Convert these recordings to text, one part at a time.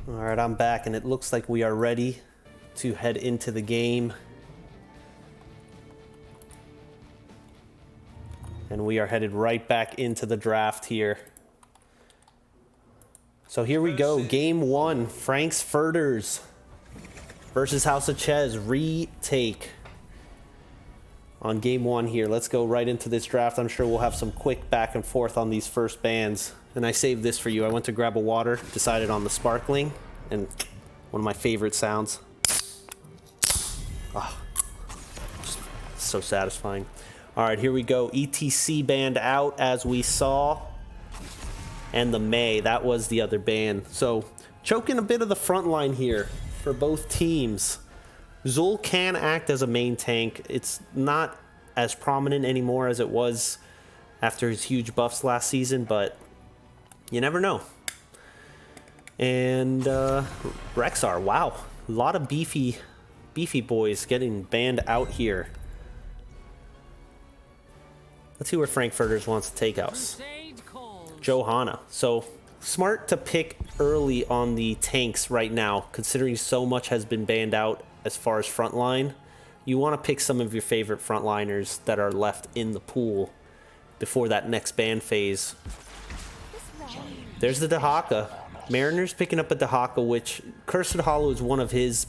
All right, I'm back, and it looks like we are ready to head into the game. And we are headed right back into the draft here. So here we go, game one, Frank's Furters versus House of Chez retake on game one here. Let's go right into this draft. I'm sure we'll have some quick back and forth on these first bands. And I saved this for you. I went to grab a water, decided on the sparkling, and one of my favorite sounds. Oh, so satisfying. All right, here we go. ETC band out, as we saw. And the May, that was the other band. So choking a bit of the front line here for both teams. Zul can act as a main tank. It's not as prominent anymore as it was after his huge buffs last season, but you never know. And Rexar, wow, a lot of beefy boys getting banned out here. Let's see where Frank Furters wants to take us. Johanna. So smart to pick early on the tanks right now, considering so much has been banned out as far as frontline. You want to pick some of your favorite frontliners that are left in the pool before that next ban phase. There's the Dahaka. Mariner's picking up a Dahaka, which Cursed Hollow is one of his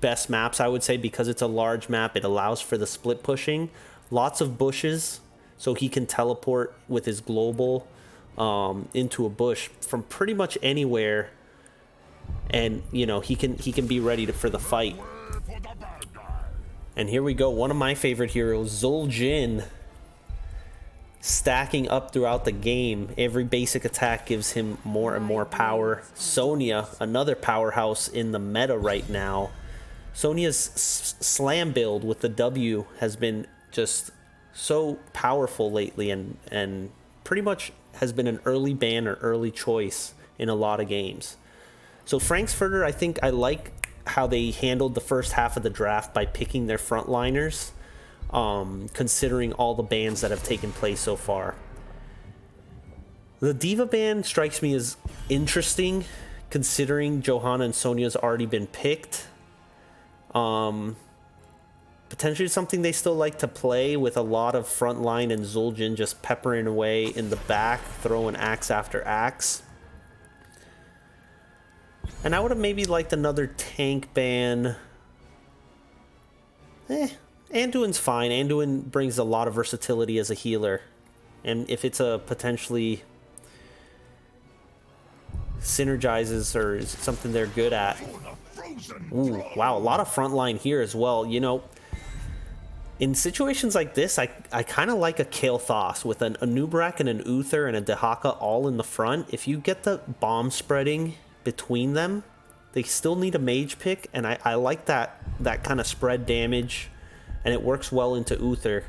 best maps, I would say, because it's a large map. It allows for the split pushing. Lots of bushes, so he can teleport with his global into a bush from pretty much anywhere, and you know he can be ready for the fight. And here we go, one of my favorite heroes, Zul'jin, stacking up throughout the game. Every basic attack gives him more and more power. Sonya, another powerhouse in the meta right now. Sonya's slam build with the W has been just so powerful lately, and pretty much has been an early ban or early choice in a lot of games. So Frank's Furter, I think I like how they handled the first half of the draft by picking their frontliners, considering all the bans that have taken place so far. The Diva ban strikes me as interesting, considering Johanna and Sonya's already been picked. Potentially something they still like to play with a lot of frontline and Zul'jin just peppering away in the back, throwing axe after axe. And I would have maybe liked another tank ban. Anduin's fine. Anduin brings a lot of versatility as a healer. And if it's a potentially synergizes or is something they're good at. Ooh, wow, a lot of frontline here as well. You know, in situations like this, I kind of like a Kael'thas with an Anub'arak and an Uther and a Dahaka all in the front. If you get the bomb spreading between them, they still need a mage pick, and I like that kind of spread damage, and it works well into Uther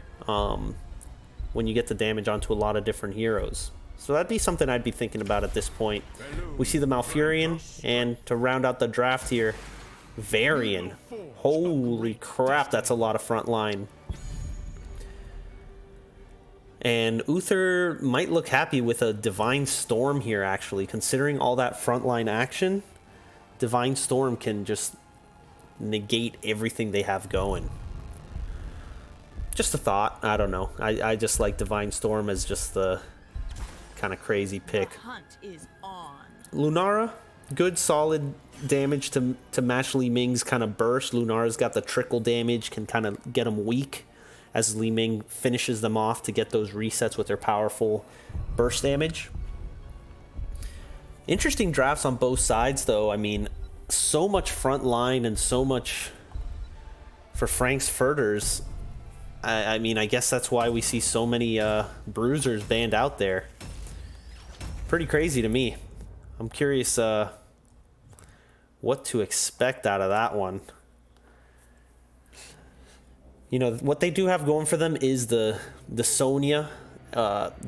when you get the damage onto a lot of different heroes. So that'd be something I'd be thinking about at this point. We see the Malfurion, and to round out the draft here, Varian. Holy crap, that's a lot of front line. And Uther might look happy with a Divine Storm here, actually. Considering all that frontline action, Divine Storm can just negate everything they have going. Just a thought. I don't know. I just like Divine Storm as just the kind of crazy pick. The hunt is on. Lunara, good solid damage to match Li Ming's kind of burst. Lunara's got the trickle damage, can kind of get them weak as Li Ming finishes them off to get those resets with their powerful burst damage. Interesting drafts on both sides, though. I mean, so much front line and so much for Frank's Furters. I mean, I guess that's why we see so many bruisers banned out there. Pretty crazy to me. I'm curious what to expect out of that one. You know, what they do have going for them is the Sonya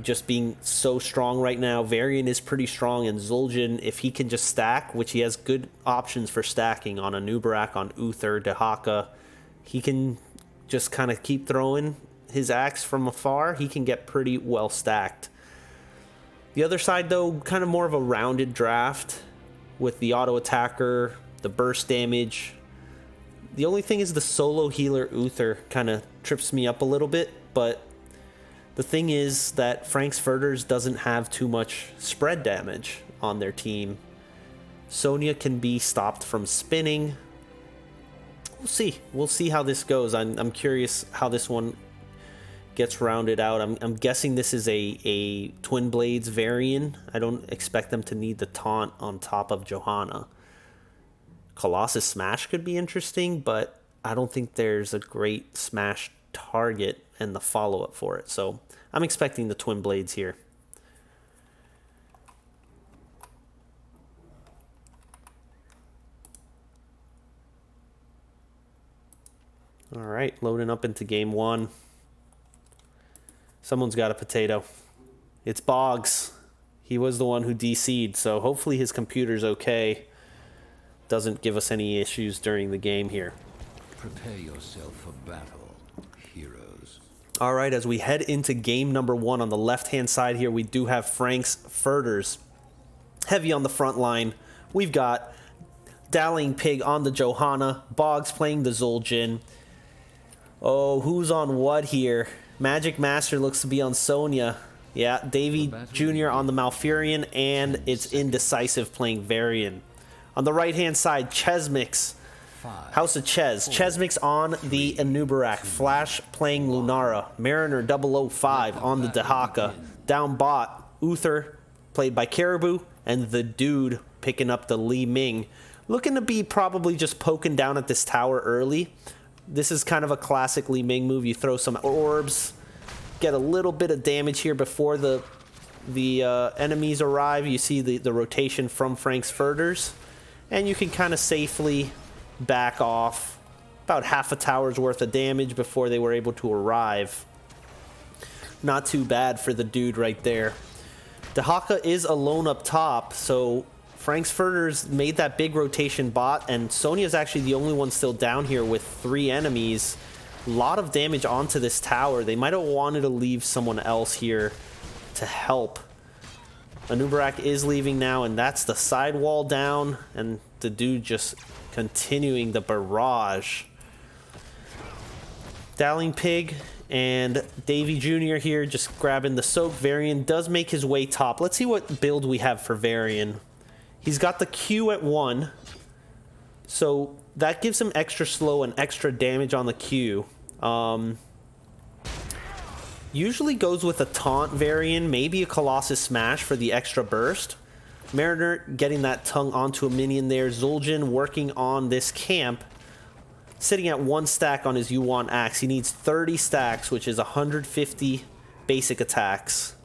just being so strong right now. Varian is pretty strong, and Zul'jin, if he can just stack, which he has good options for stacking on Anub'arak, on Uther, Dahaka, he can just kind of keep throwing his axe from afar. He can get pretty well stacked. The other side, though, kind of more of a rounded draft. with the auto attacker, the burst damage. The only thing is the solo healer Uther kind of trips me up a little bit, but the thing is that Frank's Furters doesn't have too much spread damage on their team. Sonya can be stopped from spinning. We'll see. We'll see how this goes. I'm curious how this one gets rounded out. I'm guessing this is a Twin Blades variant. I don't expect them to need the taunt on top of Johanna. Colossus Smash could be interesting, but I don't think there's a great Smash target and the follow-up for it. So I'm expecting the Twin Blades here. All right, loading up into game one. Someone's got a potato. It's Boggs. He was the one who DC'd, so hopefully his computer's okay. Doesn't give us any issues during the game here. Prepare yourself for battle, heroes. All right, as we head into game number one, on the left-hand side here, we do have Frank's Furters. Heavy on the front line. We've got Dallying Pig on the Johanna. Boggs playing the Zul'jin. Oh, who's on what here? Magic Master looks to be on Sonya. Yeah, Davey Jr. on the Malfurion, and it's Indecisive playing Varian. On the right-hand side, Chesmix. House of Chez. Chesmix on the Anubarak. Flash playing Lunara. Mariner 005 on the Dehaka. Down bot, Uther, played by Caribou, and the Dude picking up the Li Ming. Looking to be probably just poking down at this tower early. This is kind of a classic Li Ming move. You throw some orbs, get a little bit of damage here before the enemies arrive. You see the rotation from Frank's Furters, and you can kind of safely back off about half a tower's worth of damage before they were able to arrive. Not too bad for the Dude right there. Dehaka is alone up top, so Frank's Furters made that big rotation bot, and Sonya's actually the only one still down here with 3 enemies. A lot of damage onto this tower. They might have wanted to leave someone else here to help. Anubarak is leaving now, and that's the side wall down, and the Dude just continuing the barrage. Dallying Pig and Davey Jr. here just grabbing the soak. Varian does make his way top. Let's see what build we have for Varian. He's got the Q at 1, so that gives him extra slow and extra damage on the Q. Usually goes with a taunt Varian, maybe a Colossus Smash for the extra burst. Mariner getting that tongue onto a minion there. Zul'jin working on this camp, sitting at 1 stack on his Yuan Axe. He needs 30 stacks, which is 150 basic attacks,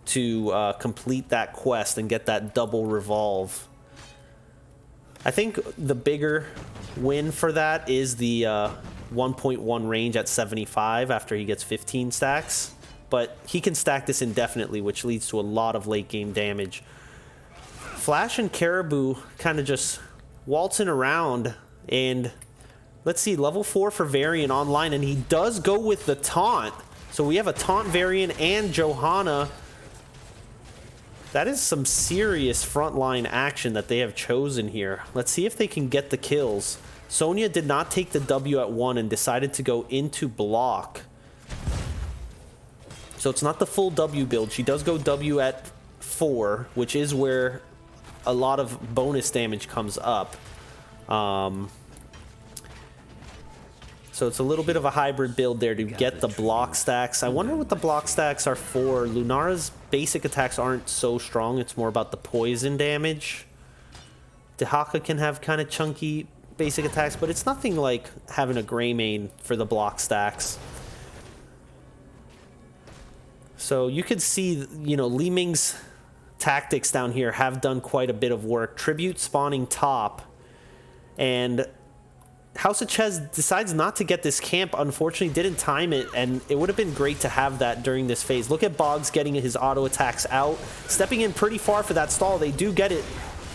to complete that quest and get that double revolve. I think the bigger win for that is the 1.1 range at 75 after he gets 15 stacks, but he can stack this indefinitely, which leads to a lot of late game damage. Flash and Caribou kind of just waltzing around, and let's see, level 4 for Varian online, and he does go with the taunt. So we have a taunt Varian and Johanna. That is some serious frontline action that they have chosen here. Let's see if they can get the kills. Sonya did not take the W at 1 and decided to go into block. So it's not the full W build. She does go W at 4, which is where a lot of bonus damage comes up. So it's a little bit of a hybrid build there to get the block stacks. I wonder what the block stacks are for. Lunara's basic attacks aren't so strong. It's more about the poison damage. Dehaka can have kind of chunky basic attacks, but it's nothing like having a Greymane for the block stacks. So you could see, you know, Li Ming's tactics down here have done quite a bit of work. Tribute spawning top, and House of Chez decides not to get this camp. Unfortunately, didn't time it, and it would have been great to have that during this phase. Look at Boggs getting his auto attacks out, stepping in pretty far for that stall. They do get it.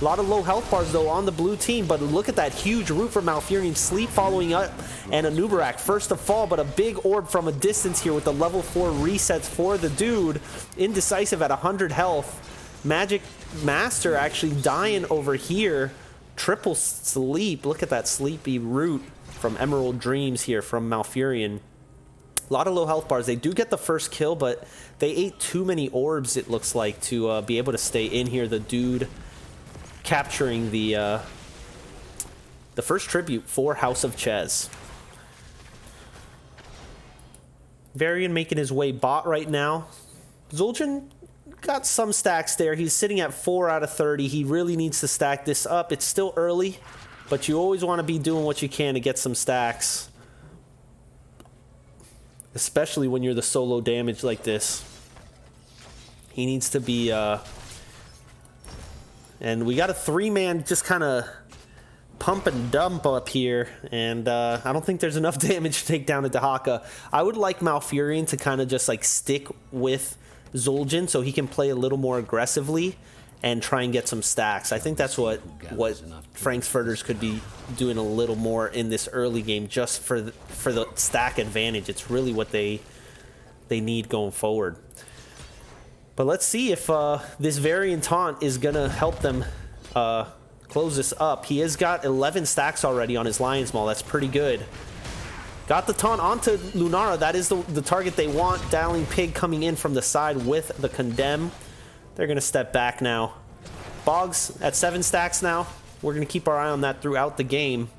A lot of low health bars, though, on the blue team, but look at that huge root for Malfurion. Sleep following up, and Anubarak first to fall, but a big orb from a distance here with the level 4 resets for the Dude. Indecisive at 100 health. Magic Master actually dying over here. Triple sleep. Look at that sleepy root from Emerald Dreams here from Malfurion. A lot of low health bars. They do get the first kill, but they ate too many orbs, it looks like, to be able to stay in here. The dude capturing the first tribute for House of Chez. Varian making his way bot right now. Zul'jin got some stacks there. He's sitting at 4 out of 30. He really needs to stack this up. It's still early, but you always want to be doing what you can to get some stacks. Especially when you're the solo damage like this. He needs to be... And we got a 3-man just kind of pump and dump up here. And I don't think there's enough damage to take down a Dahaka. I would like Malfurion to kind of just like stick with Zul'jin so he can play a little more aggressively and try and get some stacks. I think that's what Frank's Furters could be doing a little more in this early game, just for the stack advantage. It's really what they need going forward. But let's see if this Varian taunt is gonna help them close this up. He has got 11 stacks already on his Lion's Maul. That's pretty good. Got the taunt onto Lunara. That is the target they want. Dowling Pig coming in from the side with the Condemn. They're going to step back now. Boggs at 7 stacks now. We're going to keep our eye on that throughout the game.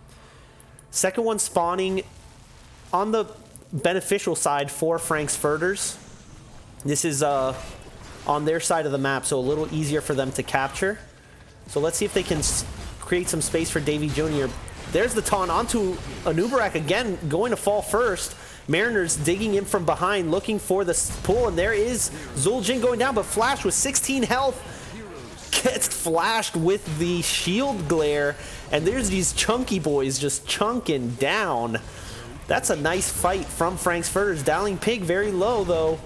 Second one spawning on the beneficial side for Frank's Furters. This is on their side of the map, so a little easier for them to capture. So let's see if they can create some space for Davy Jr. There's the taunt onto Anubarak again, going to fall first. Mariners digging in from behind, looking for the pull, and there is Zul'jin going down, but Flash with 16 health gets flashed with the shield glare, and there's these chunky boys just chunking down. That's a nice fight from Frank's Furters. Dowling Pig very low, though.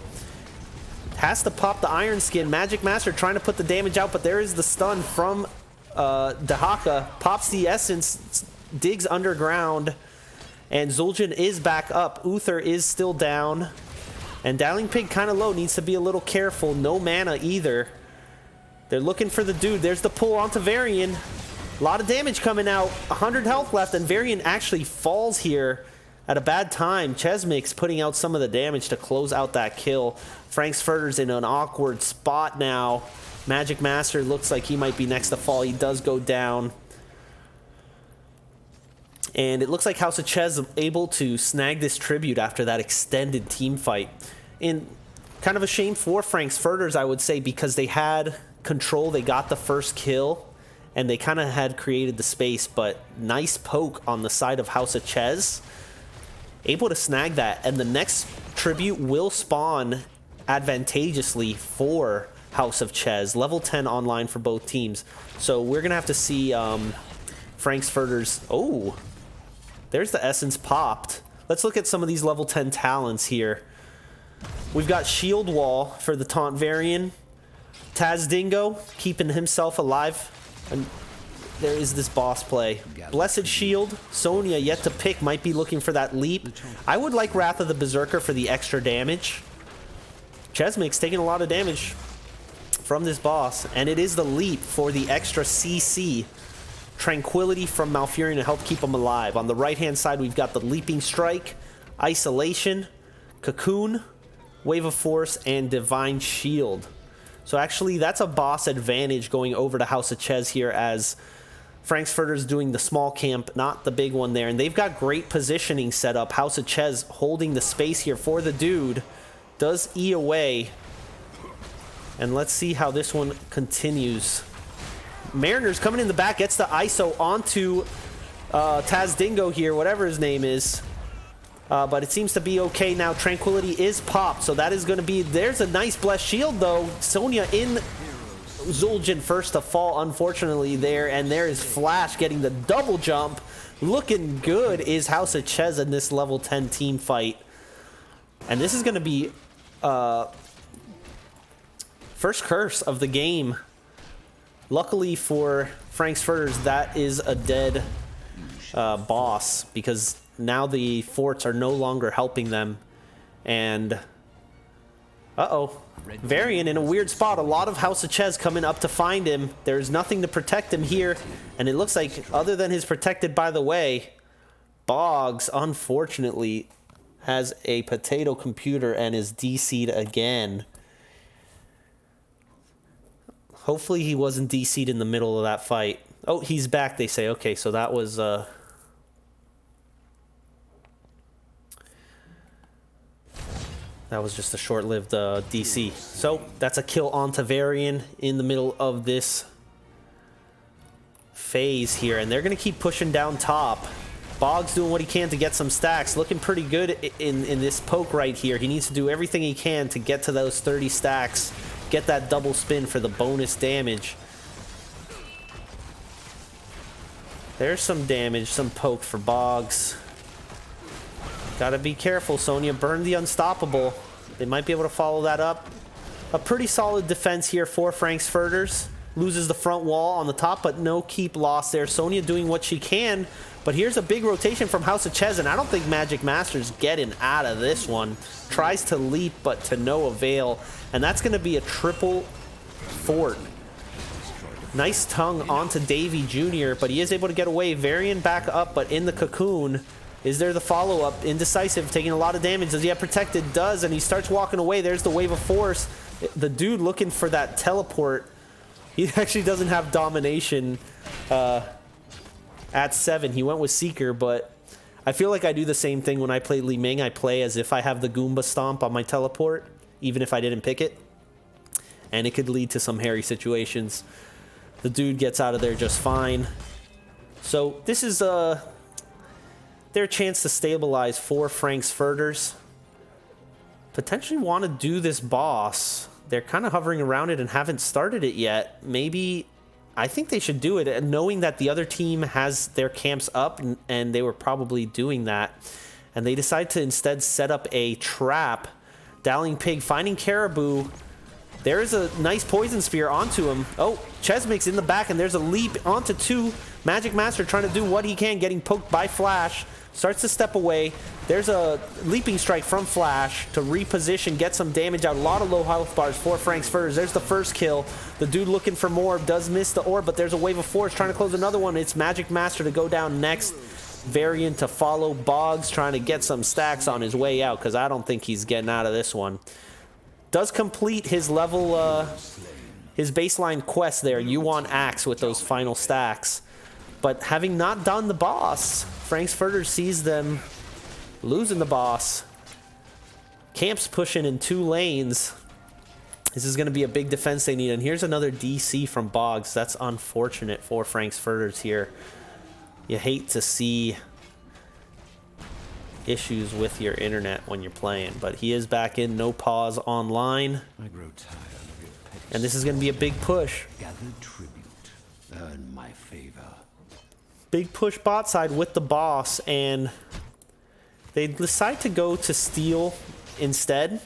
Has to pop the Iron Skin. Magic Master trying to put the damage out, but there is the stun from Dahaka. Pops the Essence, digs underground, and Zul'jin is back up. Uther is still down, and Dowling Pig kind of low. Needs to be a little careful. No mana either. They're looking for the dude. There's the pull onto Varian. A lot of damage coming out. 100 health left, and Varian actually falls here at a bad time. Chesmix putting out some of the damage to close out that kill. Frank's Furters in an awkward spot now. Magic Master looks like he might be next to fall. He does go down. And it looks like House of Chez is able to snag this tribute after that extended team fight. And kind of a shame for Frank's Furters, I would say, because they had control. They got the first kill, and they kind of had created the space. But nice poke on the side of House of Chez. Able to snag that. And the next tribute will spawn advantageously for House of Chez. Level 10 online for both teams. So we're going to have to see Frank's Furters. Oh, there's the Essence popped. Let's look at some of these level 10 talents here. We've got Shield Wall for the Taunt Varian. Taz Dingo keeping himself alive. And there is this boss play. Blessed Shield. Sonya yet to pick. Might be looking for that leap. I would like Wrath of the Berserker for the extra damage. Chesmix taking a lot of damage from this boss. And it is the leap for the extra CC. Tranquility from Malfurion to help keep him alive. On the right-hand side, we've got the Leaping Strike, Isolation, Cocoon, Wave of Force, and Divine Shield. So actually, that's a boss advantage going over to House of Chez here, as Frank's Furters doing the small camp, not the big one there. And they've got great positioning set up. House of Chez holding the space here for the dude. Does E away. And let's see how this one continues. Mariners coming in the back, gets the ISO onto Taz Dingo here, whatever his name is. But it seems to be okay now. Tranquility is popped, so that is going to be... There's a nice Blessed Shield, though. Sonya in Zul'jin first to fall, unfortunately, there. And there is Flash getting the double jump. Looking good is House of Chez in this level 10 team fight. And this is going to be first curse of the game. Luckily for Frank's Furters, that is a dead boss, because now the forts are no longer helping them. And uh-oh, Varian in a weird spot. A lot of House of Chez coming up to find him. There's nothing to protect him here. And it looks like, other than his protected by the way, Boggs, unfortunately, has a potato computer and is DC'd again. Hopefully he wasn't DC'd in the middle of that fight. Oh, he's back, they say. Okay, so that was... That was just a short-lived DC. So that's a kill onto Varian in the middle of this phase here. And they're going to keep pushing down top. Boggs doing what he can to get some stacks. Looking pretty good in this poke right here. He needs to do everything he can to get to those 30 stacks. Get that double spin for the bonus damage. There's some damage, some poke for Boggs. Gotta be careful, Sonya. Burn the unstoppable. They might be able to follow that up. A pretty solid defense here for Furters. Loses the front wall on the top, but no keep lost there. Sonya doing what she can, but here's a big rotation from House of Chez, and I don't think Magic Master's getting out of this one. Tries to leap, but to no avail, and that's going to be a triple fort. Nice tongue onto Davy Jr., but he is able to get away. Varian back up, but in the cocoon. Is there the follow-up? Indecisive, taking a lot of damage. Does he have protected? Does, and he starts walking away. There's the wave of force. The dude looking for that teleport. He actually doesn't have domination at 7. He went with Seeker, but I feel like I do the same thing when I play Li Ming. I play as if I have the Goomba Stomp on my teleport, even if I didn't pick it. And it could lead to some hairy situations. The dude gets out of there just fine. So this is their chance to stabilize for Furters. Potentially want to do this boss. They're kind of hovering around it and haven't started it yet. Maybe, I think they should do it, knowing that the other team has their camps up, and they were probably doing that. And they decide to instead set up a trap. Dowling Pig finding Caribou. There's a nice poison spear onto him. Oh, Chesmake's in the back, and there's a leap onto 2. Magic Master trying to do what he can, getting poked by Flash. Starts to step away. There's a leaping strike from Flash to reposition, get some damage out. A lot of low health bars for Furters. There's the first kill. The dude looking for more does miss the orb, but there's a wave of force trying to close another one. It's Magic Master to go down next. Varian to follow. Boggs trying to get some stacks on his way out, because I don't think he's getting out of this one. Does complete his level, his baseline quest there. You want Axe with those final stacks. But having not done the boss, Furters sees them losing the boss. Camp's pushing in 2 lanes. This is going to be a big defense they need. And here's another DC from Boggs. That's unfortunate for Furters here. You hate to see issues with your internet when you're playing. But he is back in No Pause online. I grow tired of your petty. And this is going to be a big push. Gather tribute. Earn my favor. Big push bot side with the boss, and they decide to go to steal instead.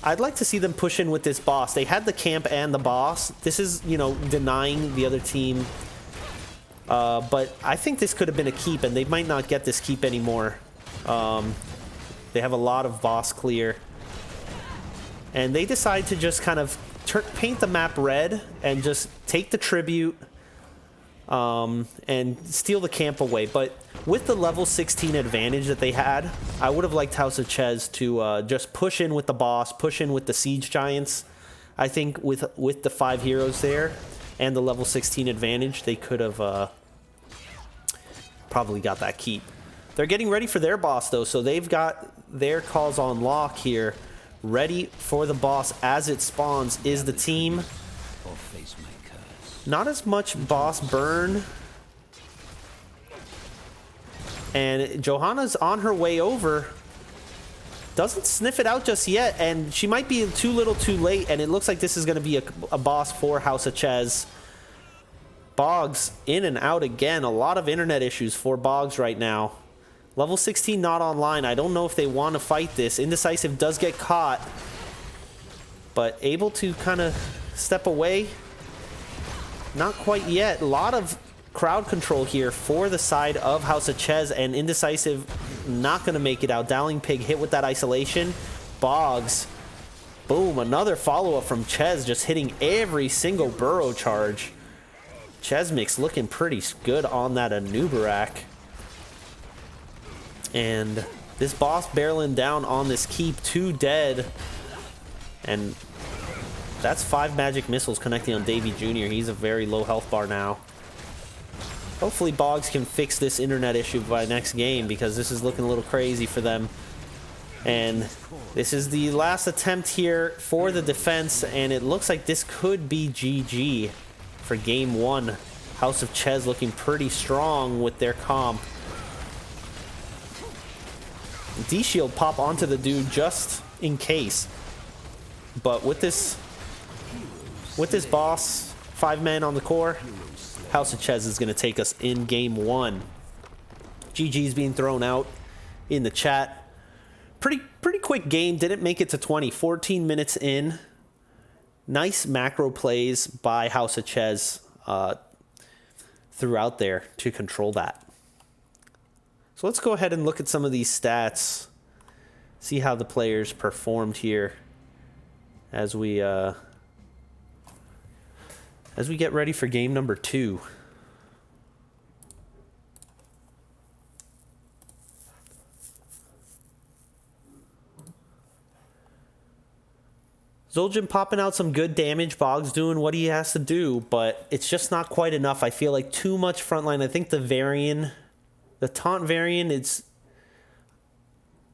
I'd like to see them push in with this boss. They had the camp and the boss. This is, you know, denying the other team. But I think this could have been a keep, and they might not get this keep anymore. They have a lot of boss clear. And they decide to just kind of paint the map red and just take the tribute. And steal the camp away. But with the level 16 advantage that they had, I would have liked House of Chez to just push in with the boss, push in with the siege giants. I think with the 5 heroes there and the level 16 advantage, they could have probably got that keep. They're getting ready for their boss though, so they've got their calls on lock here. Ready for the boss as it spawns is the team. Or face my curse. Not as much boss burn. And Johanna's on her way over. Doesn't sniff it out just yet, and she might be too little too late, and it looks like this is going to be a boss for House of Chez. Boggs in and out again. A lot of internet issues for Boggs right now. Level 16 not online. I don't know if they want to fight this. Indecisive does get caught, but able to kind of step away. Not quite yet. A lot of crowd control here for the side of House of Chez, and Indecisive not going to make it out. Dowling Pig hit with that isolation. Boggs Boom, another follow-up from Chez, just hitting every single burrow charge. Chesmix looking pretty good on that Anubarak. And this boss barreling down on this keep, 2 dead. And that's 5 magic missiles connecting on Davy Jr. He's a very low health bar now. Hopefully Boggs can fix this internet issue by next game, because this is looking a little crazy for them. And this is the last attempt here for the defense, and it looks like this could be GG for game 1. House of Chez looking pretty strong with their comp. D-Shield pop onto the dude just in case. But with this boss, 5 men on the core, House of Chez is going to take us in game 1. GG's being thrown out in the chat. Pretty quick game. Didn't make it to 20. 14 minutes in. Nice macro plays by House of Chez throughout there to control that. So let's go ahead and look at some of these stats. See how the players performed here as we get ready for game number 2. Zul'jin popping out some good damage. Boggs doing what he has to do, but it's just not quite enough. I feel like too much frontline. I think the taunt variant,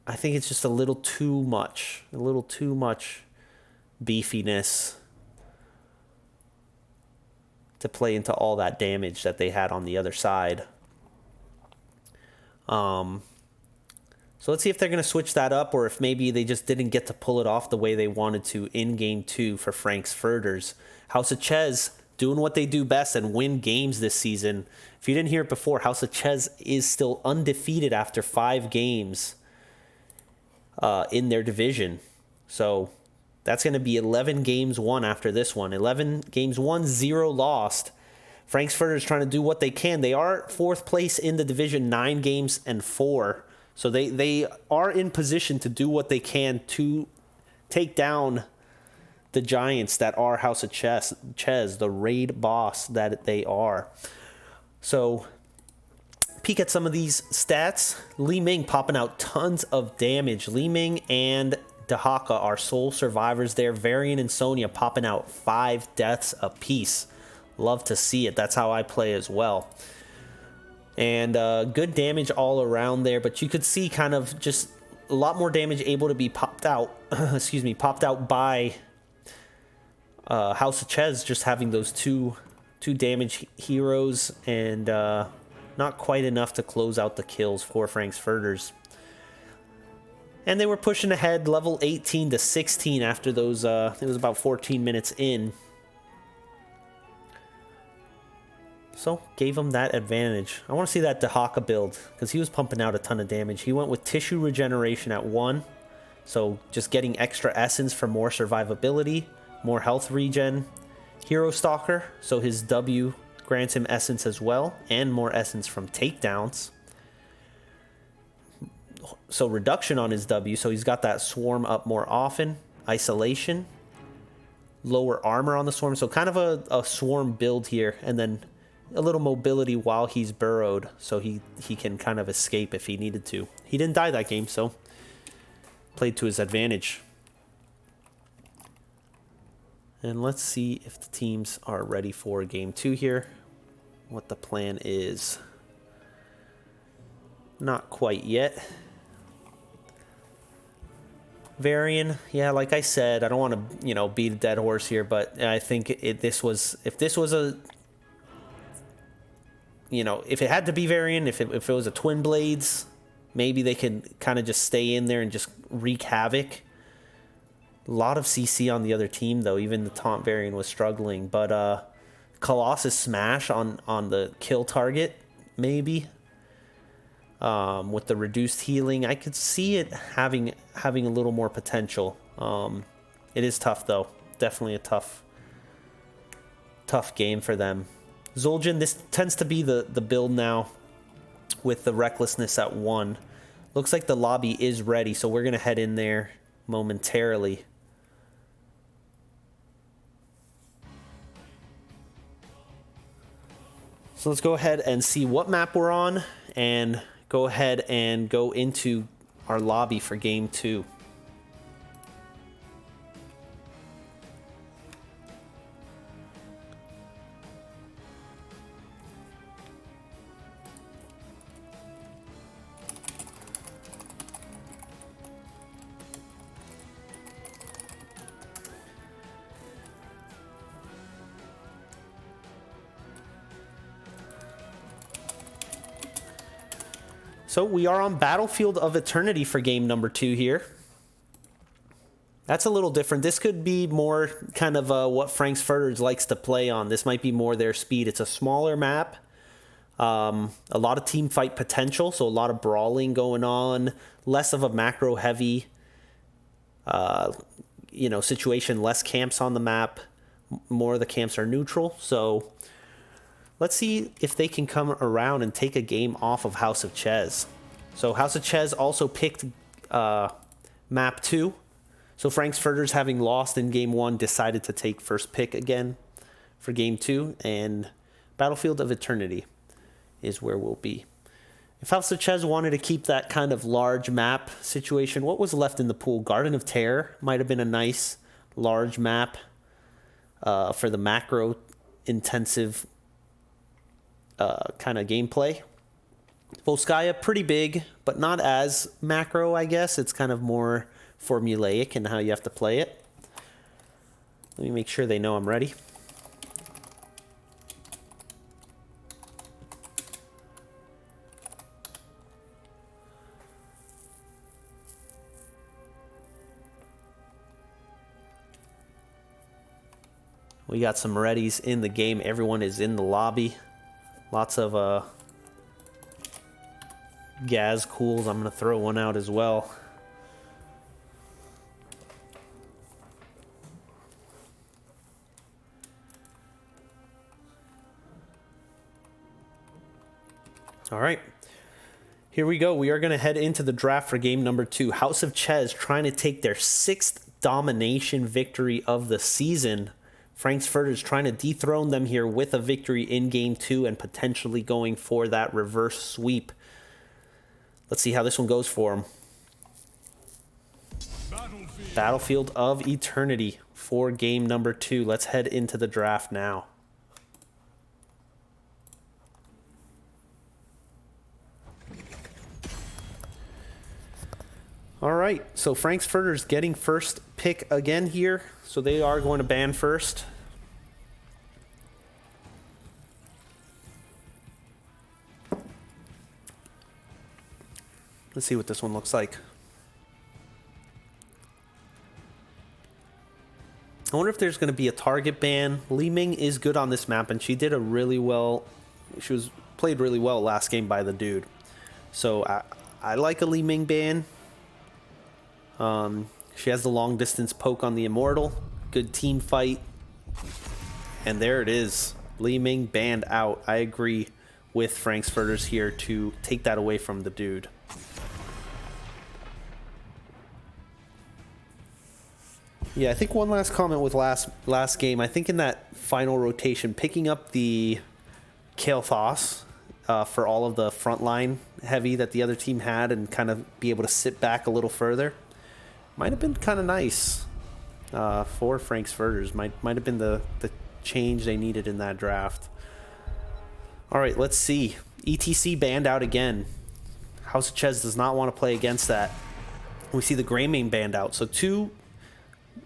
I think it's just a little too much. A little too much beefiness to play into all that damage that they had on the other side. So let's see if they're going to switch that up, or if maybe they just didn't get to pull it off the way they wanted to in game 2 for Frank's Furters. House of Chez doing what they do best and win games this season. If you didn't hear it before, House of Chez is still undefeated after 5 games in their division. So that's going to be 11 games won after this one. 11 games won, 0 lost. Frank's Furters trying to do what they can. They are 4th place in the division, 9 games and 4. So they are in position to do what they can to take down the giants that are House of Chez, the raid boss that they are. So peek at some of these stats. Li Ming popping out tons of damage. Li Ming and Dahaka are sole survivors there. Varian and Sonya popping out 5 deaths apiece. Love to see it. That's how I play as well. And good damage all around there, but you could see kind of just a lot more damage able to be popped out, excuse me, popped out by House of Chez, just having those two damage heroes, and not quite enough to close out the kills for Frank's Furters. And they were pushing ahead, level 18 to 16 after those, it was about 14 minutes in. So, gave him that advantage. I want to see that Dahaka build, because he was pumping out a ton of damage. He went with Tissue Regeneration at 1. So, just getting extra Essence for more survivability, more health regen. Hero Stalker, so his W grants him Essence as well, and more Essence from takedowns. So, reduction on his W, so he's got that Swarm up more often. Isolation. Lower armor on the Swarm, so kind of a Swarm build here, and then a little mobility while he's burrowed, so he can kind of escape if he needed to. He didn't die that game, so played to his advantage. And let's see if the teams are ready for game 2 here. What the plan is. Not quite yet. Varian, yeah, like I said, I don't want to, beat a dead horse here, but I think if this was a, if it had to be Varian, if it was a Twin Blades, maybe they could kind of just stay in there and just wreak havoc. A lot of CC on the other team, though. Even the Taunt Varian was struggling. But Colossus Smash on the kill target, maybe. With the reduced healing, I could see it having a little more potential. It is tough, though. Definitely a tough game for them. Zul'jin, this tends to be the build now with the Recklessness at 1. Looks like the lobby is ready, so we're going to head in there momentarily. So let's go ahead and see what map we're on and go ahead and go into our lobby for game 2. So we are on Battlefield of Eternity for game number 2 here. That's a little different. This could be more kind of what Frank's Furters likes to play on. This might be more their speed. It's a smaller map. A lot of team fight potential, so a lot of brawling going on. Less of a macro heavy situation. Less camps on the map. More of the camps are neutral. So let's see if they can come around and take a game off of House of Chez. So House of Chez also picked map 2. So Frank's Furters, having lost in game 1, decided to take first pick again for game 2. And Battlefield of Eternity is where we'll be. If House of Chez wanted to keep that kind of large map situation, what was left in the pool? Garden of Terror might have been a nice large map for the macro intensive kind of gameplay. Volskaya, pretty big, but not as macro, I guess. It's kind of more formulaic in how you have to play it. Let me make sure they know I'm ready. We got some readies in the game. Everyone is in the lobby. Lots of gas cools. I'm going to throw one out as well. All right. Here we go. We are going to head into the draft for game number 2. House of Chez trying to take their 6th domination victory of the season. Frank's Furters trying to dethrone them here with a victory in game 2 and potentially going for that reverse sweep. Let's see how this one goes for them. Battlefield of Eternity for game number 2. Let's head into the draft now. All right, so Frank's Furters getting first pick again here. So they are going to ban first. Let's see what this one looks like. I wonder if there's going to be a target ban. Li Ming is good on this map, and she did a really well. She was played really well last game by the dude. So I like a Li Ming ban. She has the long distance poke on the Immortal. Good team fight. And there it is. Li Ming banned out. I agree with Frank's Furters here to take that away from the dude. Yeah, I think one last comment with last game. I think in that final rotation, picking up the Kael'thas for all of the frontline heavy that the other team had and kind of be able to sit back a little further might have been kind of nice for Frank's Furters. Might have been the change they needed in that draft. All right, let's see. ETC banned out again. House of Chez does not want to play against that. We see the Greymane banned out. So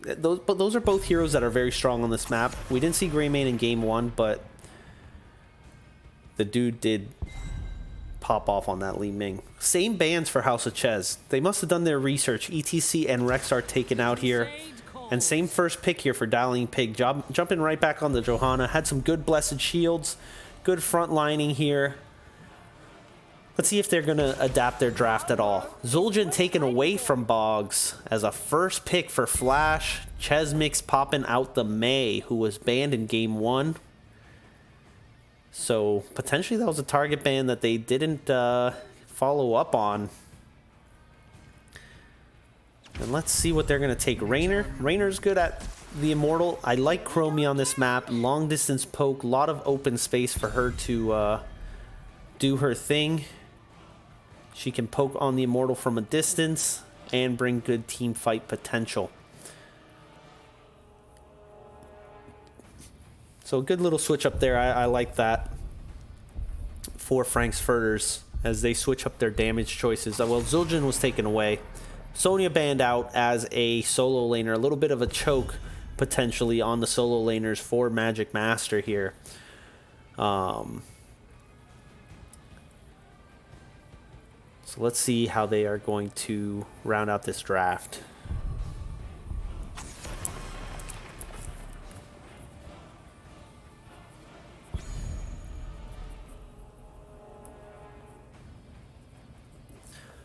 those are both heroes that are very strong on this map. We didn't see Greymane in game 1, but the dude did pop off on that Li Ming. Same bans for House of Chez. They must have done their research. ETC and Rex are taken out here. And same first pick here for Dialing Pig. Jumping right back on the Johanna. Had some good blessed shields. Good front lining here. Let's see if they're going to adapt their draft at all. Zul'jin taken away from Boggs as a first pick for Flash. Chesmix popping out the Mei, who was banned in game 1. So potentially that was a target ban that they didn't follow up on. And let's see what they're going to take. Raynor. Raynor's good at the Immortal. I like Chromie on this map. Long distance poke, a lot of open space for her to do her thing. She can poke on the Immortal from a distance and bring good team fight potential. So a good little switch up there. I like that for Frank's Furters as they switch up their damage choices. Well, Zul'jin was taken away. Sonya banned out as a solo laner. A little bit of a choke potentially on the solo laners for Magic Master here. So let's see how they are going to round out this draft.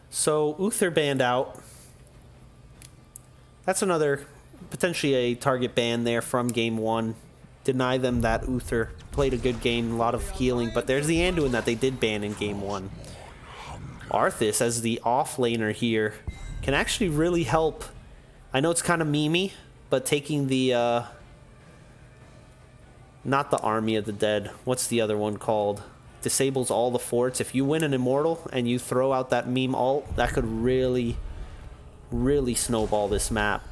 So Uther banned out. That's another potentially a target ban there from game one. Deny them that Uther played a good game, a lot of healing, but there's the Anduin that they did ban in game one. Arthas as the off laner here can actually really help. I know it's kind of memey, but taking the not the Army of the Dead, what's the other one called? Disables all the forts. If you win an Immortal and you throw out that meme ult, that could really snowball this map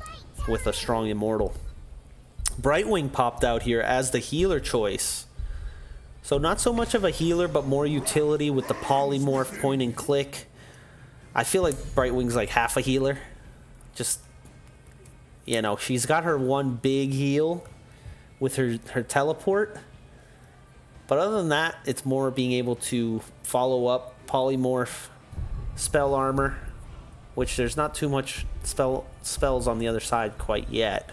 with a strong Immortal. Brightwing popped out here as the healer choice. So not so much of a healer, but more utility with the polymorph point and click. I feel like Brightwing's like half a healer. Just, you know, she's got her one big heal with her teleport. But other than that, it's more being able to follow up, polymorph, spell armor, which there's not too much spells on the other side quite yet.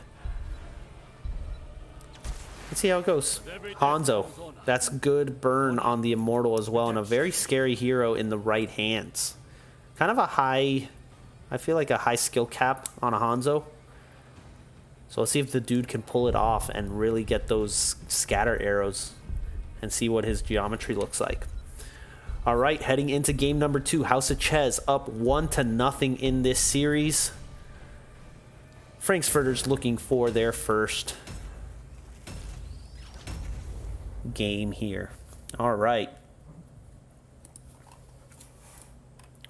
Let's see how it goes. Hanzo, that's good burn on the Immortal as well, and a very scary hero in the right hands. Kind of a high, I feel like a high skill cap on a Hanzo. So let's see if the dude can pull it off and really get those scatter arrows and see what his geometry looks like. All right, heading into game number 2, House of Chez up 1-0 in this series. Frank's Furters looking for their first game here. All right.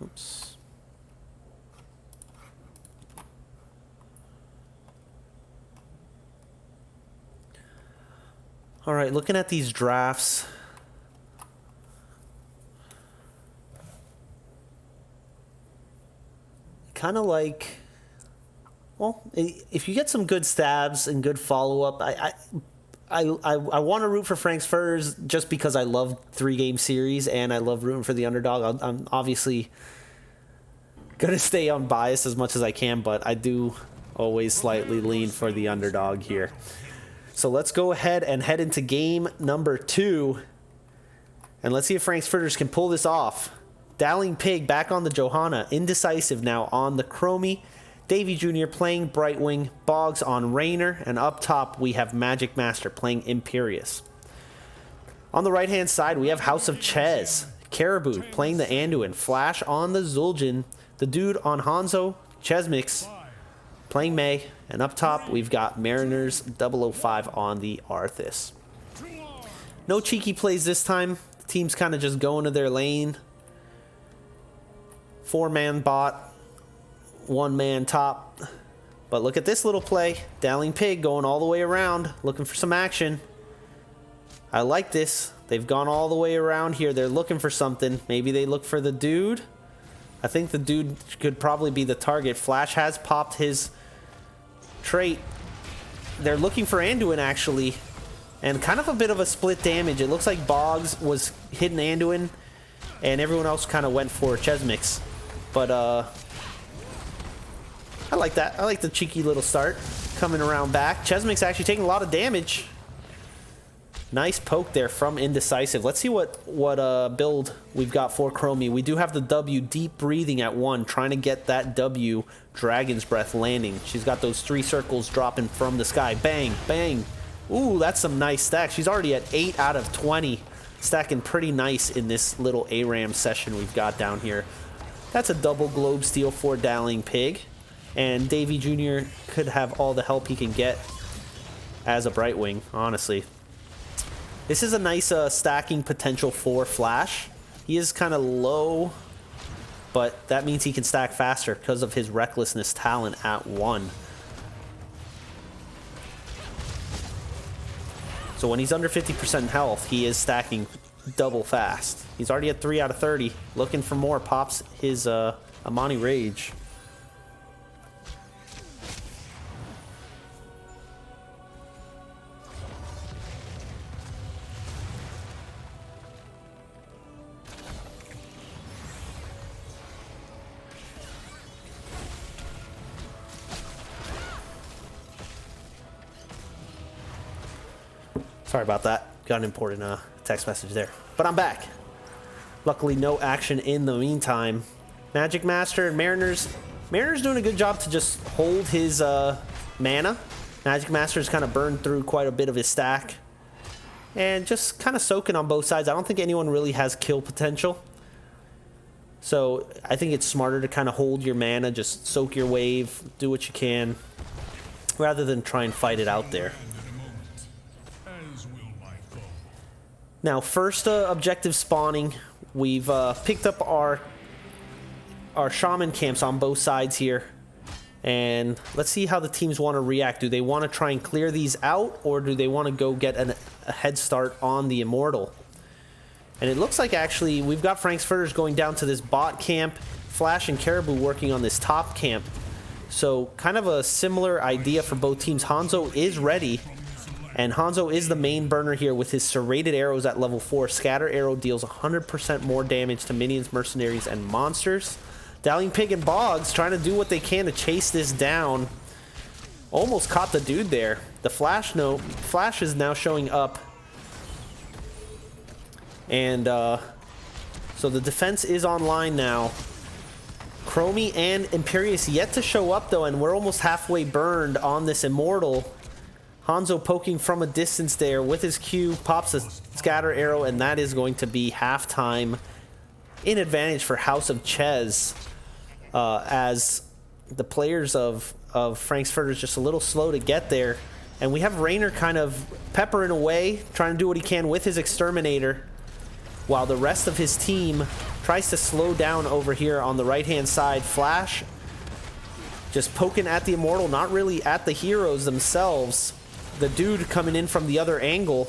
Oops. All right, looking at these drafts. Kind of like, well, if you get some good stabs and good follow-up, I want to root for Frank's Furters just because I love 3-game series and I love rooting for the underdog. I'm obviously going to stay unbiased as much as I can, but I do always slightly lean for the underdog here. So let's go ahead and head into game number 2. And let's see if Frank's Furters can pull this off. Dowling Pig back on the Johanna. Indecisive now on the Chromie. Davey Jr. playing Brightwing. Boggs on Raynor. And up top we have Magic Master playing Imperious. On the right hand side we have House of Chez. Caribou playing the Anduin. Flash on the Zul'jin. The dude on Hanzo. Chesmix playing Mei. And up top, we've got Mariners 005 on the Arthas. No cheeky plays this time. The team's kind of just going to their lane. 4-man bot, 1-man top. But look at this little play. Dowling Pig going all the way around, looking for some action. I like this. They've gone all the way around here. They're looking for something. Maybe they look for the dude. I think the dude could probably be the target. Flash has popped his trait. They're looking for Anduin actually, and kind of a bit of a split damage. It looks like Boggs was hitting Anduin and everyone else kind of went for Chesmix, but I like that. I like the cheeky little start coming around back. Chesmix actually taking a lot of damage. Nice poke there from Indecisive. Let's see what build we've got for Chromie. We do have the W Deep Breathing at 1, trying to get that W Dragon's Breath landing. She's got those 3 circles dropping from the sky. Bang, bang. Ooh, that's some nice stacks. She's already at 8 out of 20. Stacking pretty nice in this little ARAM session we've got down here. That's a double globe steal for Dowling Pig. And Davey Jr. could have all the help he can get. as a Brightwing, honestly. This is a nice stacking potential for Flash. He is kind of low, but that means he can stack faster because of his Recklessness talent at 1. So when he's under 50% health, he is stacking double fast. He's already at 3 out of 30. Looking for more. Pops his Amani Rage. Sorry about that. Got an important text message there. But I'm back. Luckily, no action in the meantime. Magic Master and Mariner's doing a good job to just hold his mana. Magic Master's kind of burned through quite a bit of his stack. And just kind of soaking on both sides. I don't think anyone really has kill potential. So I think it's smarter to kind of hold your mana, just soak your wave, do what you can, rather than try and fight it out there. Now, first objective spawning, we've picked up our shaman camps on both sides here. And let's see how the teams want to react. Do they want to try and clear these out, or do they want to go get a head start on the Immortal? And it looks like actually we've got Frank's Furters going down to this bot camp, Flash and Caribou working on this top camp. So kind of a similar idea for both teams. Hanzo is ready. And Hanzo is the main burner here with his serrated arrows at level 4. Scatter arrow deals 100% more damage to minions, mercenaries, and monsters. Dallying Pig and Boggs trying to do what they can to chase this down. Almost caught the dude there. The Flash is now showing up. And so the defense is online now. Chromie and Imperius yet to show up though, and we're almost halfway burned on this Immortal. Hanzo poking from a distance there with his Q, pops a scatter arrow, and that is going to be halftime in advantage for House of Chez, as the players of Frank's Furters just a little slow to get there. And we have Raynor kind of peppering away, trying to do what he can with his Exterminator, while the rest of his team tries to slow down over here on the right-hand side. Flash just poking at the Immortal, not really at the heroes themselves. The dude coming in from the other angle.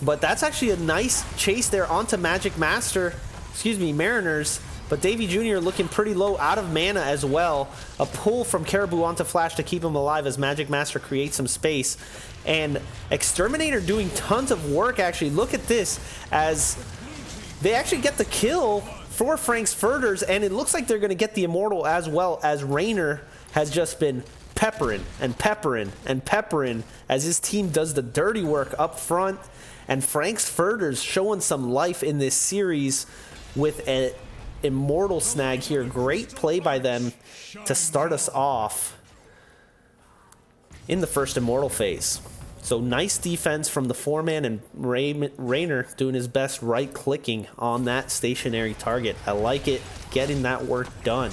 But that's actually a nice chase there onto Magic Master. Excuse me, Mariners. But Davy Jr. looking pretty low, out of mana as well. A pull from Caribou onto Flash to keep him alive as Magic Master creates some space. And Exterminator doing tons of work, actually. Look at this, as they actually get the kill for Frank's Furters, and it looks like they're going to get the Immortal as well, as Raynor has just been peppering and peppering and peppering as his team does the dirty work up front. And Frank's Furters showing some life in this series with an Immortal snag here. Great play by them to start us off in the first Immortal phase. So nice defense from the 4-man, and Raynor doing his best right-clicking on that stationary target. I like it, getting that work done.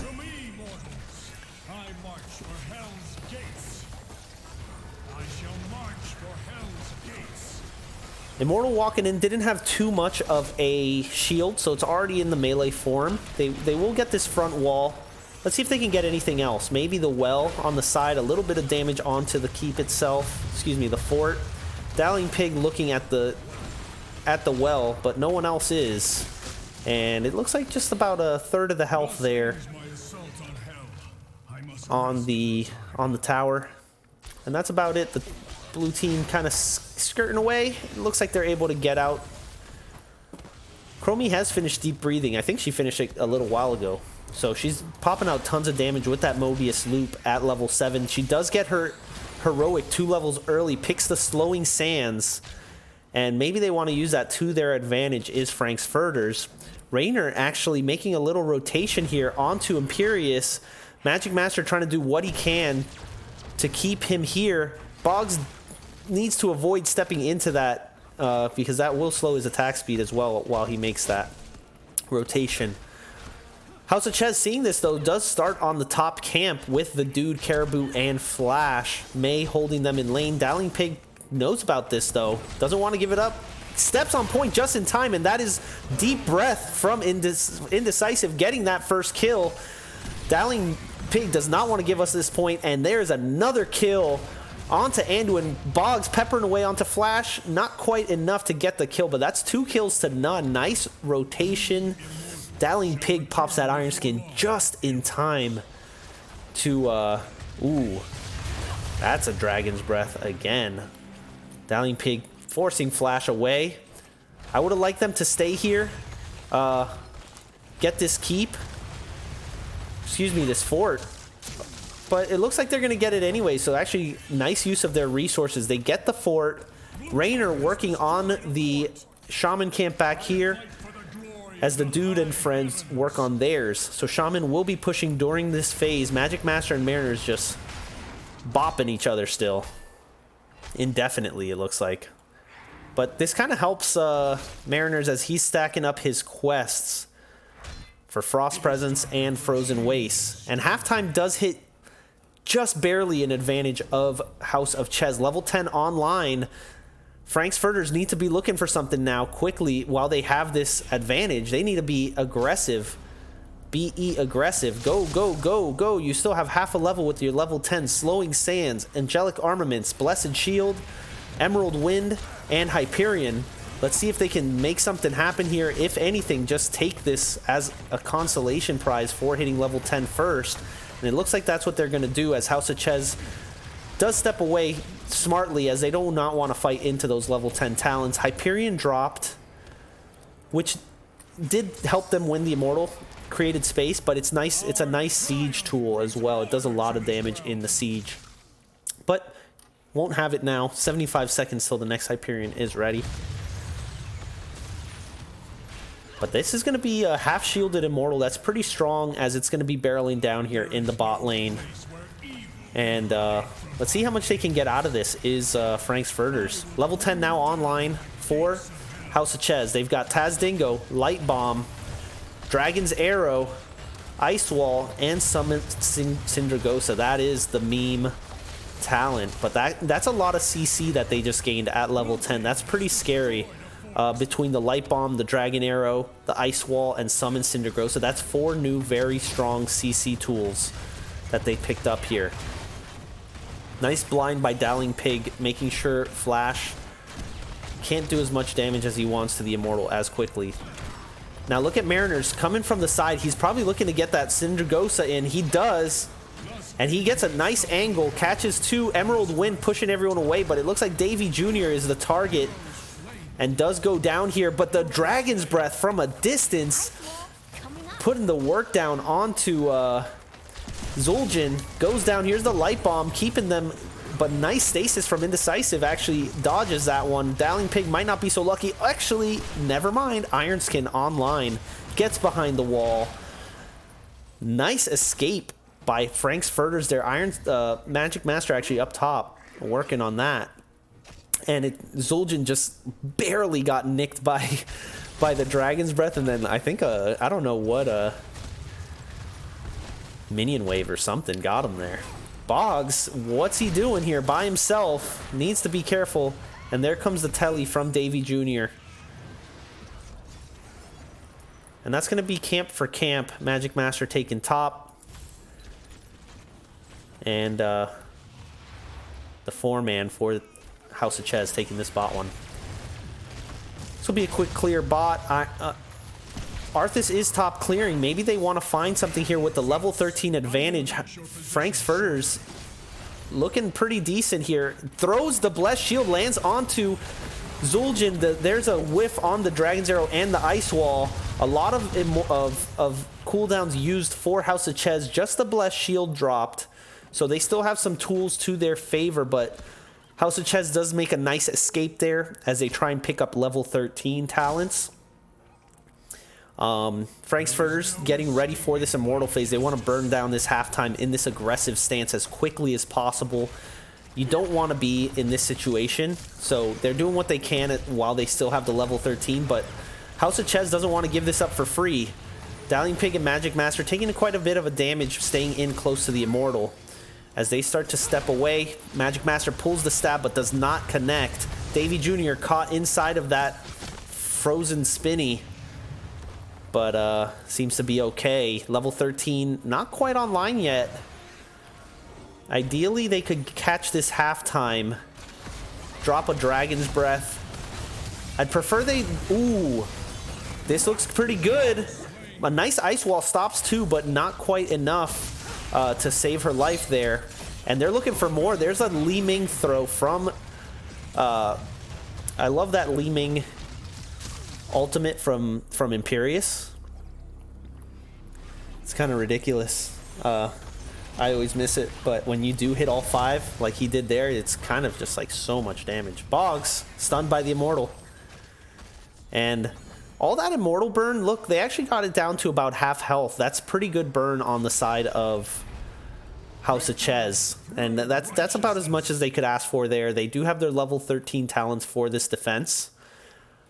Immortal walking in didn't have too much of a shield, so it's already in the melee form. They will get this front wall. Let's see if they can get anything else. Maybe the well on the side, a little bit of damage onto the keep itself. Excuse me, the fort. Dallying Pig looking at the well, but no one else is. And it looks like just about a third of the health there on the tower. And that's about it. The blue team kind of skirting away. It looks like they're able to get out. Chromie has finished Deep Breathing. I think she finished it a little while ago. So she's popping out tons of damage with that Mobius loop at level 7. She does get her heroic 2 levels early, picks the Slowing Sands, and maybe they want to use that to their advantage is Frank's Furters. Raynor actually making a little rotation here onto Imperius. Magic Master trying to do what he can to keep him here. Boggs needs to avoid stepping into that because that will slow his attack speed as well while he makes that rotation. House of Chez, seeing this though, does start on the top camp with the Dude, Caribou, and Flash. May holding them in lane. Dowling Pig knows about this though. Doesn't want to give it up. Steps on point just in time, and that is Deep Breath from Indecisive getting that first kill. Dowling Pig does not want to give us this point, and there's another kill onto Anduin. Boggs peppering away onto Flash. Not quite enough to get the kill, but that's 2 kills to none. Nice rotation. Dowling Pig pops that Iron Skin just in time to, ooh, that's a Dragon's Breath again. Dowling Pig forcing Flash away. I would have liked them to stay here, get this keep, excuse me, this fort, but it looks like they're going to get it anyway, so actually nice use of their resources. They get the fort. Raynor working on the Shaman camp back here as the Dude and friends work on theirs. So Shaman will be pushing during this phase. Magic Master and Mariners just bopping each other still. Indefinitely, it looks like. But this kind of helps Mariners as he's stacking up his quests for Frost Presence and Frozen Wastes. And halftime does hit just barely an advantage of House of Chez. Level 10 online. Frank's Furters need to be looking for something now quickly while they have this advantage. They need to be aggressive. Be aggressive. Go, go, go, go. You still have half a level with your level 10. Slowing Sands, Angelic Armaments, Blessed Shield, Emerald Wind, and Hyperion. Let's see if they can make something happen here. If anything, just take this as a consolation prize for hitting level 10 first. And it looks like that's what they're going to do, as House of Chez does step away smartly, as they do not want to fight into those level 10 talents. Hyperion dropped, which did help them win the Immortal, created space, but it's nice. It's a nice siege tool as well. It does a lot of damage in the siege, but won't have it now. 75 seconds till the next Hyperion is ready. But this is going to be a half-shielded Immortal. That's pretty strong, as it's going to be barreling down here in the bot lane. And let's see how much they can get out of this, is Frank's Furters. Level 10 now online for House of Chez. They've got Taz Dingo, Light Bomb, Dragon's Arrow, Ice Wall, and Summon Syndragosa. That is the meme talent. But that's a lot of CC that they just gained at level 10. That's pretty scary. Between the Light Bomb, the Dragon Arrow, the Ice Wall, and Summon Syndragosa. That's 4 new very strong CC tools that they picked up here. Nice blind by Dowling Pig, making sure Flash can't do as much damage as he wants to the Immortal as quickly. Now look at Mariners coming from the side. He's probably looking to get that Syndragosa in. He does. And he gets a nice angle, catches 2, Emerald Wind pushing everyone away, but it looks like Davy Jr. is the target and does go down here. But the Dragon's Breath from a distance, putting the work down onto Zul'jin, goes down. Here's the Light Bomb, keeping them, but nice stasis from Indecisive, actually dodges that one. Dowling Pig might not be so lucky. Actually, never mind. Iron Skin online, gets behind the wall. Nice escape by Frank's Furters there. Magic Master actually up top, working on that. And Zul'jin just barely got nicked by the Dragon's Breath, and then I think I don't know what minion wave or something got him there. Boggs, what's he doing here by himself? Needs to be careful. And there comes the telly from Davy Jr. And that's going to be camp for camp. Magic Master taking top. And the 4-man for House of Chez taking this bot one. This will be a quick clear bot. Arthas is top clearing. Maybe they want to find something here with the level 13 advantage. Frank's Furters looking pretty decent here. Throws the Blessed Shield, lands onto Zul'jin. There's a whiff on the Dragon's Arrow and the Ice Wall. A lot of cooldowns used for House of Chez. Just the Blessed Shield dropped. So they still have some tools to their favor, but House of Chez does make a nice escape there as they try and pick up level 13 talents. Frank's Furters getting ready for this Immortal phase. They want to burn down this halftime in this aggressive stance as quickly as possible. You don't want to be in this situation, so they're doing what they can while they still have the level 13, but House of Chez doesn't want to give this up for free. Dallying Pig and Magic Master taking quite a bit of a damage, staying in close to the Immortal. As they start to step away, Magic Master pulls the stab but does not connect. Davey Jr. caught inside of that frozen spinny, but seems to be okay. Level 13, not quite online yet. Ideally, they could catch this halftime. Drop a Dragon's Breath. I'd prefer they... Ooh. This looks pretty good. A nice Ice Wall stops too, but not quite enough to save her life there. And they're looking for more. There's a Li Ming throw from... I love that Li Ming ultimate from Imperius. It's kind of ridiculous. I always miss it, but when you do hit all 5 like he did there, it's kind of just like so much damage. Boggs stunned by the Immortal. And all that Immortal burn, look, they actually got it down to about half health. That's pretty good burn on the side of House of Chez. And that's about as much as they could ask for there. They do have their level 13 talents for this defense,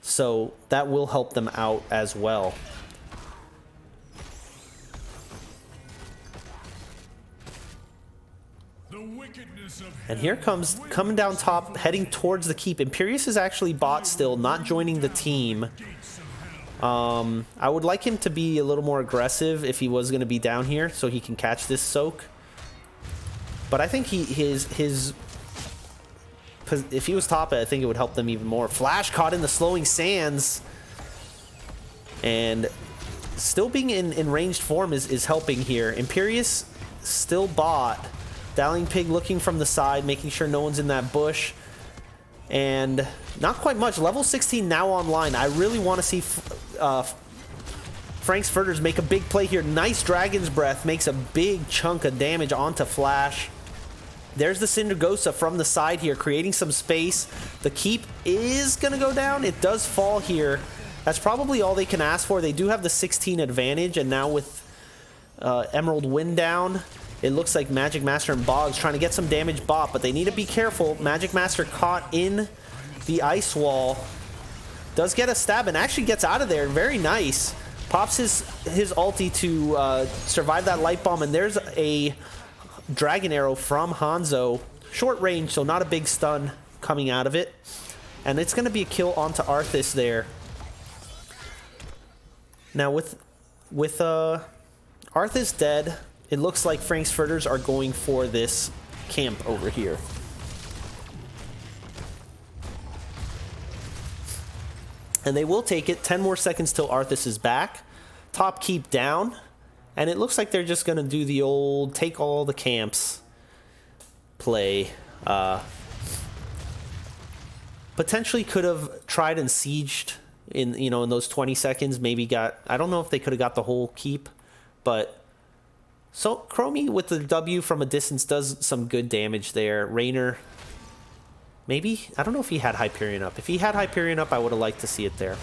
so that will help them out as well. And here comes, coming down top, heading towards the keep. Imperius is actually bot still, not joining the team. I would like him to be a little more aggressive if he was going to be down here, so he can catch this soak. But I think if he was top, I think it would help them even more. Flash caught in the slowing sands, and still being in ranged form is helping here. Imperius still bot. Dallying Pig looking from the side, making sure no one's in that bush. And not quite much. Level 16 now online. I really want to see Frank's Furters make a big play here. Nice Dragon's Breath. Makes a big chunk of damage onto Flash. There's the Cindergosa from the side here, creating some space. The keep is going to go down. It does fall here. That's probably all they can ask for. They do have the 16 advantage, and now with Emerald Wind down, it looks like Magic Master and Boggs trying to get some damage bot, but they need to be careful. Magic Master caught in the ice wall. Does get a stab and actually gets out of there. Very nice. Pops his ulti to survive that light bomb, and there's a Dragon Arrow from Hanzo. Short range, so not a big stun coming out of it. And it's going to be a kill onto Arthas there. Now with Arthas dead, it looks like Frank's Furters are going for this camp over here. And they will take it. 10 more seconds till Arthas is back. Top keep down. And it looks like they're just going to do the old take all the camps play. Potentially could have tried and sieged in those 20 seconds. Maybe got... I don't know if they could have got the whole keep. But... So, Chromie with the W from a distance does some good damage there. Raynor, maybe? I don't know if he had Hyperion up. If he had Hyperion up, I would have liked to see it there.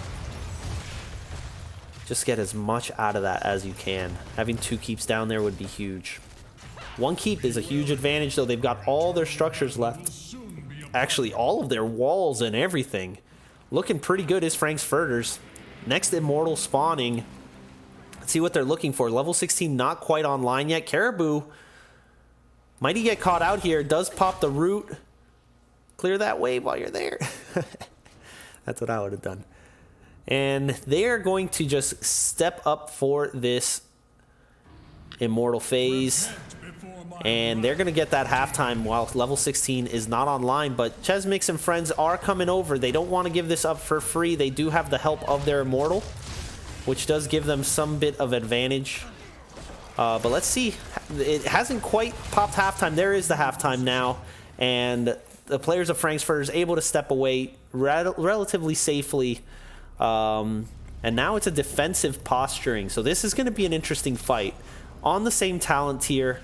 Just get as much out of that as you can. Having 2 keeps down there would be huge. 1 keep is a huge advantage, though. They've got all their structures left. Actually, all of their walls and everything. Looking pretty good is Frank's Furters. Next Immortal spawning. Let's see what they're looking for. Level 16 not quite online yet. Caribou, might he get caught out here? Does pop the root. Clear that wave while you're there. That's what I would have done. And they are going to just step up for this Immortal phase. And they're going to get that halftime while level 16 is not online. But Chez Mix and friends are coming over. They don't want to give this up for free. They do have the help of their Immortal, which does give them some bit of advantage. But let's see. It hasn't quite popped halftime. There is the halftime now. And the players of Frank's Furters able to step away relatively safely. And now it's a defensive posturing. So this is going to be an interesting fight. On the same talent tier,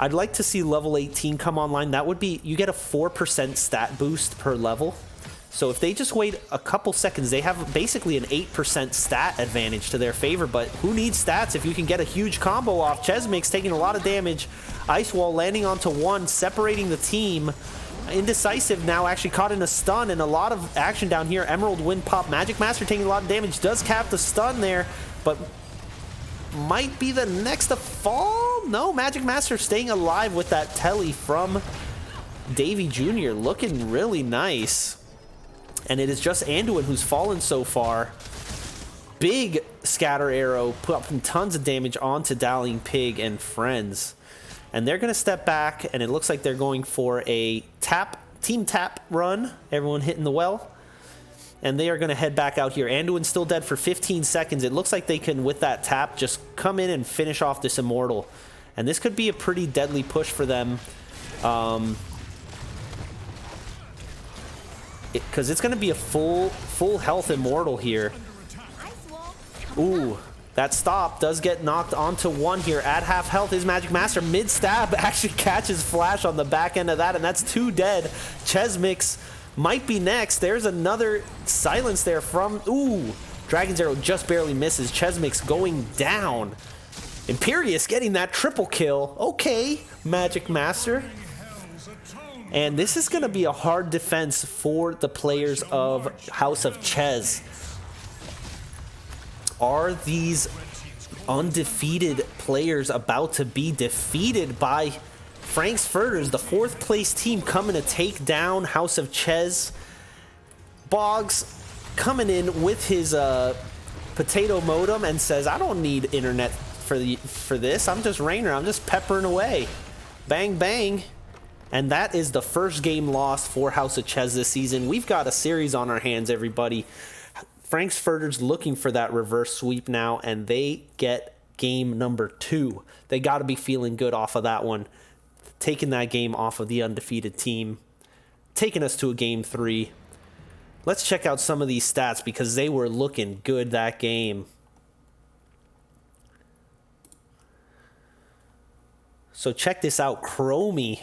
I'd like to see level 18 come online. That would be, you get a 4% stat boost per level. So if they just wait a couple seconds, they have basically an 8% stat advantage to their favor. But who needs stats if you can get a huge combo off? Chez Mix taking a lot of damage. Ice Wall landing onto 1, separating the team. Indecisive now actually caught in a stun, and a lot of action down here. Emerald Wind pop. Magic Master taking a lot of damage. Does cap the stun there, but might be the next to fall. No, Magic Master staying alive with that telly from Davy Jr. looking really nice. And it is just Anduin who's fallen so far. Big scatter arrow, putting tons of damage onto Dallying Pig and friends. And they're going to step back, and it looks like they're going for a team tap run. Everyone hitting the well. And they are going to head back out here. Anduin's still dead for 15 seconds. It looks like they can, with that tap, just come in and finish off this Immortal. And this could be a pretty deadly push for them. Because it's going to be a full health Immortal here. Ooh, that stop does get knocked onto one here. At half health is Magic Master. Mid-stab actually catches Flash on the back end of that, and that's 2 dead. Chez might be next. There's another silence there from... Ooh, Dragon's Arrow just barely misses. Chez going down. Imperious getting that triple kill. Okay, Magic Master. And this is going to be a hard defense for the players of House of Chez. Are these undefeated players about to be defeated by Frank's Furters, the 4th place team, coming to take down House of Chez? Boggs coming in with his potato modem and says, I don't need internet for this. I'm just Rainer. I'm just peppering away. Bang, bang. And that is the first game lost for House of Chez this season. We've got a series on our hands, everybody. Frank's Furters looking for that reverse sweep now, and they get game number 2. They got to be feeling good off of that one. Taking that game off of the undefeated team. Taking us to a game 3. Let's check out some of these stats because they were looking good that game. So check this out. Chromie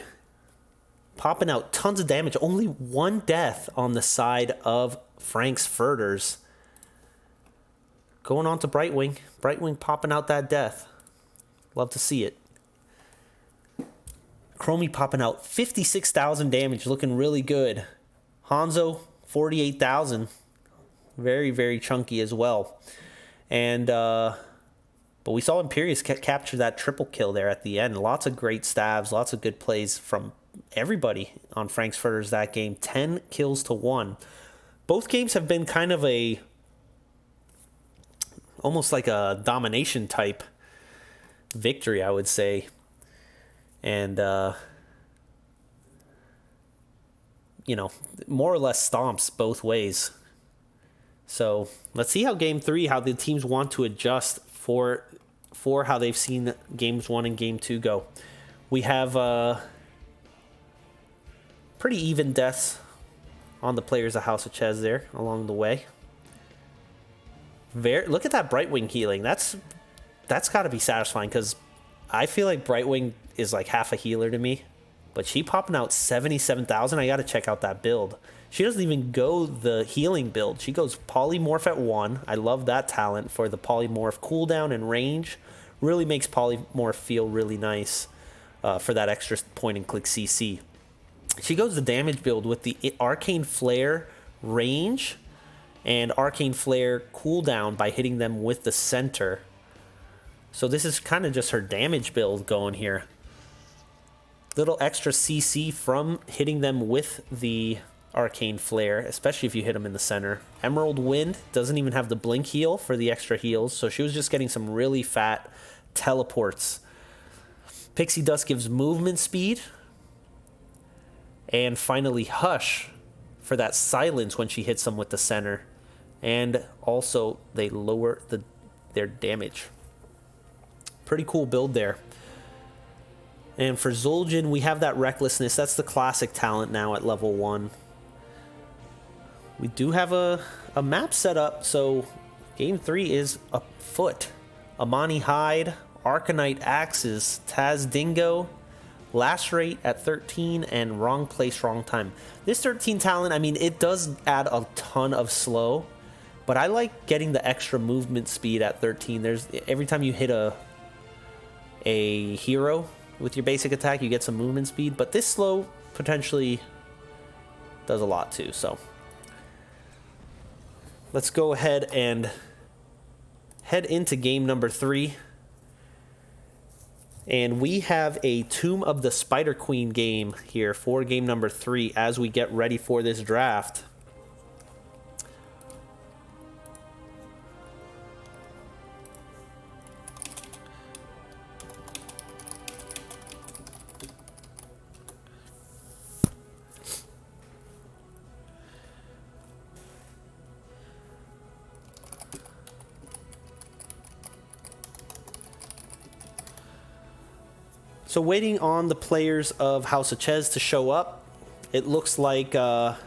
popping out tons of damage. Only 1 death on the side of Frank's Furters. Going on to Brightwing. Brightwing popping out that death. Love to see it. Chromie popping out 56,000 damage. Looking really good. Hanzo, 48,000. Very, very chunky as well. And, but we saw Imperious capture that triple kill there at the end. Lots of great stabs. Lots of good plays from everybody on Frank's Furters that game. 10 kills to 1. Both games have been kind of a... almost like a domination type victory, I would say. And, you know, more or less stomps both ways. So let's see how game 3, how the teams want to adjust for how they've seen games 1 and game 2 go. We have pretty even deaths on the players of House of Chez there along the way. Look at that Brightwing healing. That's got to be satisfying because I feel like Brightwing is like half a healer to me. But she popping out 77,000. I got to check out that build. She doesn't even go the healing build. She goes Polymorph at 1. I love that talent for the Polymorph cooldown and range. Really makes Polymorph feel really nice for that extra point and click CC. She goes the damage build with the Arcane Flare range and Arcane Flare cooldown by hitting them with the center. So this is kind of just her damage build going here. Little extra CC from hitting them with the Arcane Flare, especially if you hit them in the center. Emerald Wind doesn't even have the blink heal for the extra heals, so she was just getting some really fat teleports. Pixie Dust gives movement speed. And finally Hush for that silence when she hits them with the center. And also they lower their damage. Pretty cool build there. And for Zul'jin, we have that Recklessness. That's the classic talent now at level 1. We do have a map set up, so game 3 is afoot. Amani Hyde, Arcanite Axes, Taz Dingo, Lacerate at 13, and Wrong Place, Wrong Time. This 13 talent, I mean, it does add a ton of slow, but I like getting the extra movement speed at 13. There's every time you hit a hero with your basic attack, you get some movement speed, but this slow potentially does a lot too. So let's go ahead and head into game number 3. And we have a Tomb of the Spider Queen game here for game number 3 as we get ready for this draft. So waiting on the players of House of Chez to show up. It looks like let's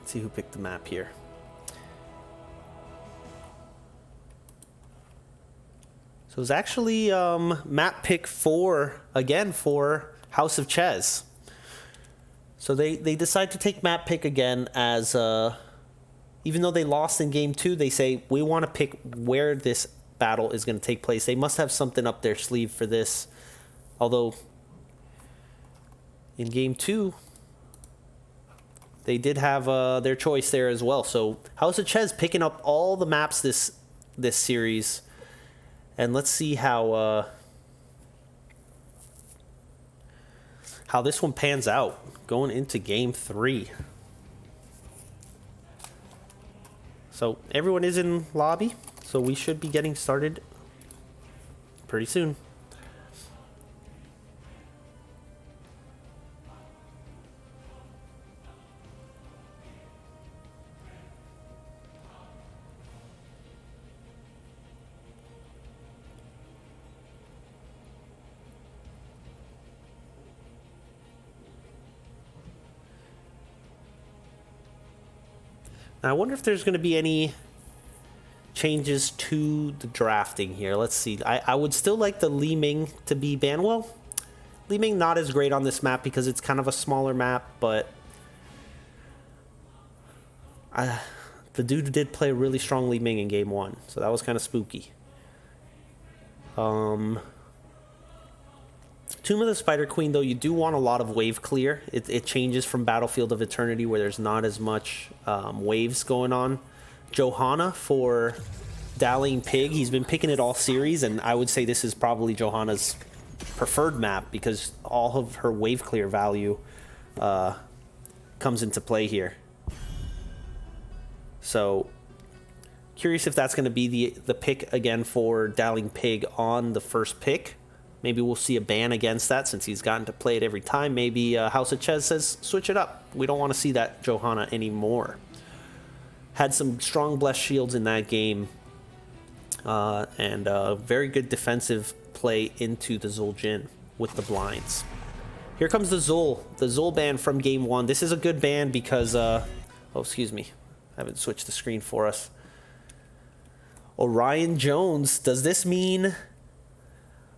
see who picked the map here. So it's actually map pick 4 again for House of Chez. So they decide to take map pick again as even though they lost in game 2, they say, we want to pick where this battle is going to take place. They must have something up their sleeve for this. Although, in game 2, they did have their choice there as well. So, House of Chez picking up all the maps this series. And let's see how this one pans out going into game 3. So everyone is in lobby, so we should be getting started pretty soon. I wonder if there's going to be any changes to the drafting here. Let's see. I would still like the Li Ming to be banned. Well, Li Ming not as great on this map because it's kind of a smaller map, but the dude did play a really strong Li Ming in game 1, so that was kind of spooky. Tomb of the Spider Queen, though, you do want a lot of wave clear. It changes from Battlefield of Eternity, where there's not as much waves going on. Johanna for Dallying Pig. He's been picking it all series, and I would say this is probably Johanna's preferred map because all of her wave clear value comes into play here. So, curious if that's going to be the pick again for Dallying Pig on the first pick. Maybe we'll see a ban against that since he's gotten to play it every time. Maybe House of Chez says, switch it up. We don't want to see that Johanna anymore. Had some strong blessed shields in that game. And very good defensive play into the Zul'jin with the blinds. Here comes the Zul ban from game 1. This is a good ban because... oh, excuse me. I haven't switched the screen for us. Orion Jones. Does this mean...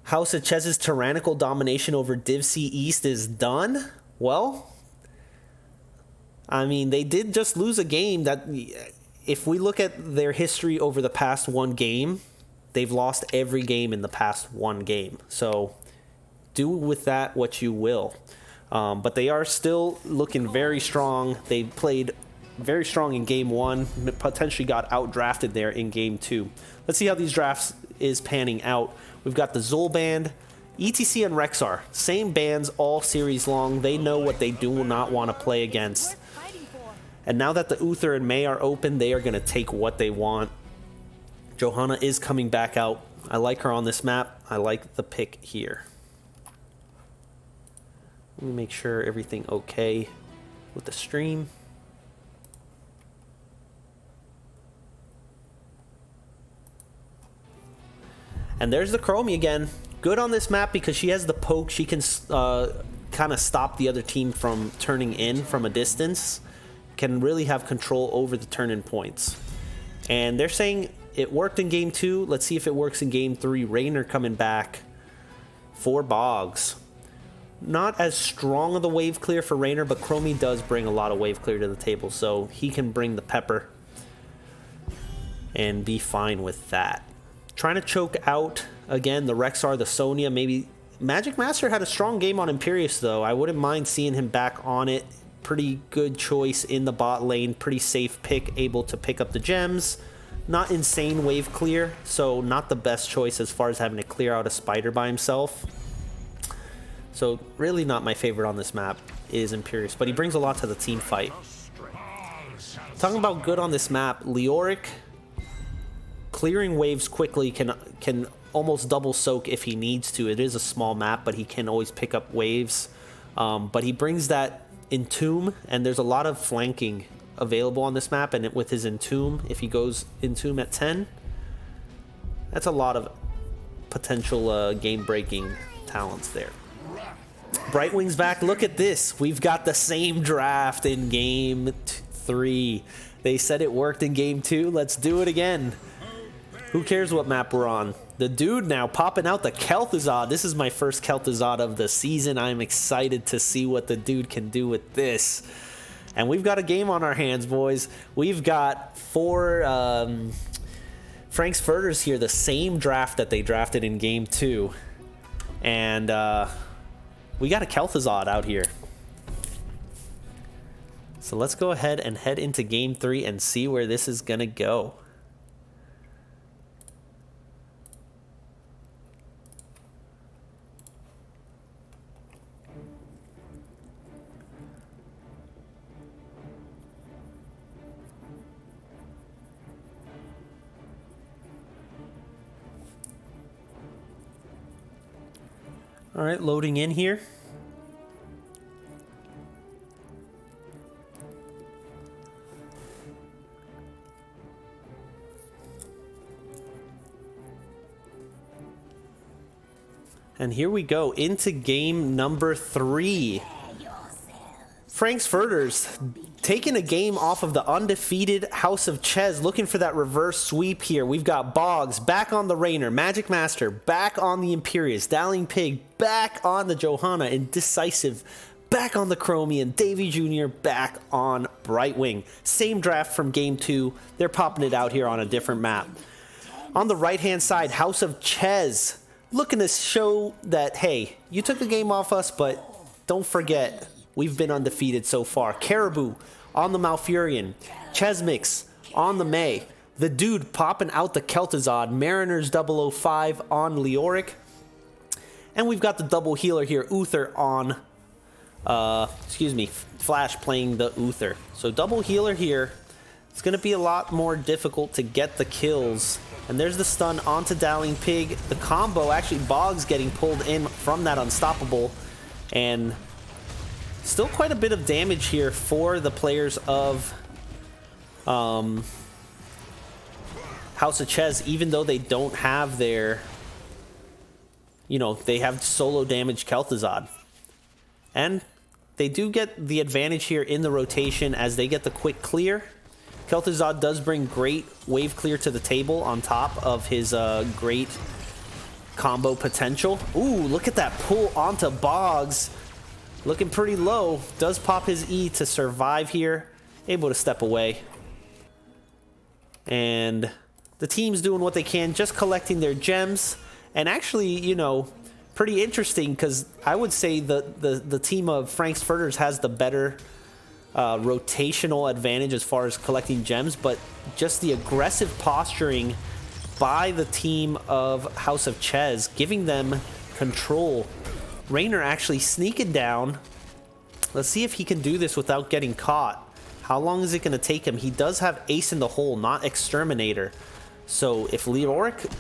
House of Chez's tyrannical domination over Div C East is done? Well, I mean, they did just lose a game that, if we look at their history over the past one game, they've lost every game in the past one game. So do with that what you will. But they are still looking very strong. They played very strong in game 1, potentially got outdrafted there in game 2. Let's see how these drafts is panning out. We've got the Zul band, ETC and Rexar. Same bands all series long. They know what they do not want to play against. And now that the Uther and May are open, they are going to take what they want. Johanna is coming back out. I like her on this map. I like the pick here. Let me make sure everything okay with the stream. And there's the Chromie again. Good on this map because she has the poke. She can kind of stop the other team from turning in from a distance. Can really have control over the turn-in points. And they're saying it worked in game 2. Let's see if it works in game 3. Raynor coming back for Boggs. Not as strong of the wave clear for Raynor, but Chromie does bring a lot of wave clear to the table. So he can bring the pepper and be fine with that. Trying to choke out, again, the Rexar, the Sonya, maybe. Magic Master had a strong game on Imperius, though. I wouldn't mind seeing him back on it, pretty good choice in the bot lane, pretty safe pick, able to pick up the gems. Not insane wave clear, so not the best choice as far as having to clear out a spider by himself. So really not my favorite on this map is Imperius, but he brings a lot to the team fight. Talking about good on this map, Leoric clearing waves quickly can almost double soak if he needs to. It is a small map, but he can always pick up waves. But he brings that Entomb, and there's a lot of flanking available on this map, and with his Entomb, if he goes Entomb at 10, that's a lot of potential game-breaking talents there. Brightwing's back. Look at this. We've got the same draft in game 3. They said it worked in game 2. Let's do it again. Who cares what map we're on? The dude now popping out the Kel'Thuzad. This is my first Kel'Thuzad of the season. I'm excited to see what the dude can do with this. And we've got a game on our hands, boys. We've got 4 Frank's Furters here, the same draft that they drafted in game 2. And we got a Kel'Thuzad out here. So let's go ahead and head into game 3 and see where this is going to go. All right, loading in here. And here we go into game number 3. Frank's Furters taking a game off of the undefeated House of Chez, looking for that reverse sweep here. We've got Boggs back on the Raynor, Magic Master back on the Imperius, Dowling Pig back on the Johanna, and Decisive back on the Chromium, Davy Jr. back on Brightwing. Same draft from game 2. They're popping it out here on a different map. On the right-hand side, House of Chez looking to show that, hey, you took a game off us, but don't forget, we've been undefeated so far. Caribou on the Malfurion, Chesmix on the May, the dude popping out the Kel'Thuzad, Mariners 005 on Leoric, and we've got the double healer here, Uther on, Flash playing the Uther. So double healer here. It's going to be a lot more difficult to get the kills. And there's the stun onto Dowling Pig. The combo, actually Boggs getting pulled in from that unstoppable. And still quite a bit of damage here for the players of House of Chez, even though they don't have their, they have solo damage Kel'Thuzad. And they do get the advantage here in the rotation as they get the quick clear. Kel'Thuzad does bring great wave clear to the table on top of his great combo potential. Ooh, look at that pull onto Boggs. Looking pretty low. Does pop his E to survive here. Able to step away. And the team's doing what they can, just collecting their gems. And actually, pretty interesting because I would say the team of Frank's Furters has the better rotational advantage as far as collecting gems, but just the aggressive posturing by the team of House of Chez, giving them control. Raynor actually sneaking down. Let's see if he can do this without getting caught. How long is it going to take him? He does have Ace in the Hole, not Exterminator. So if Leoric,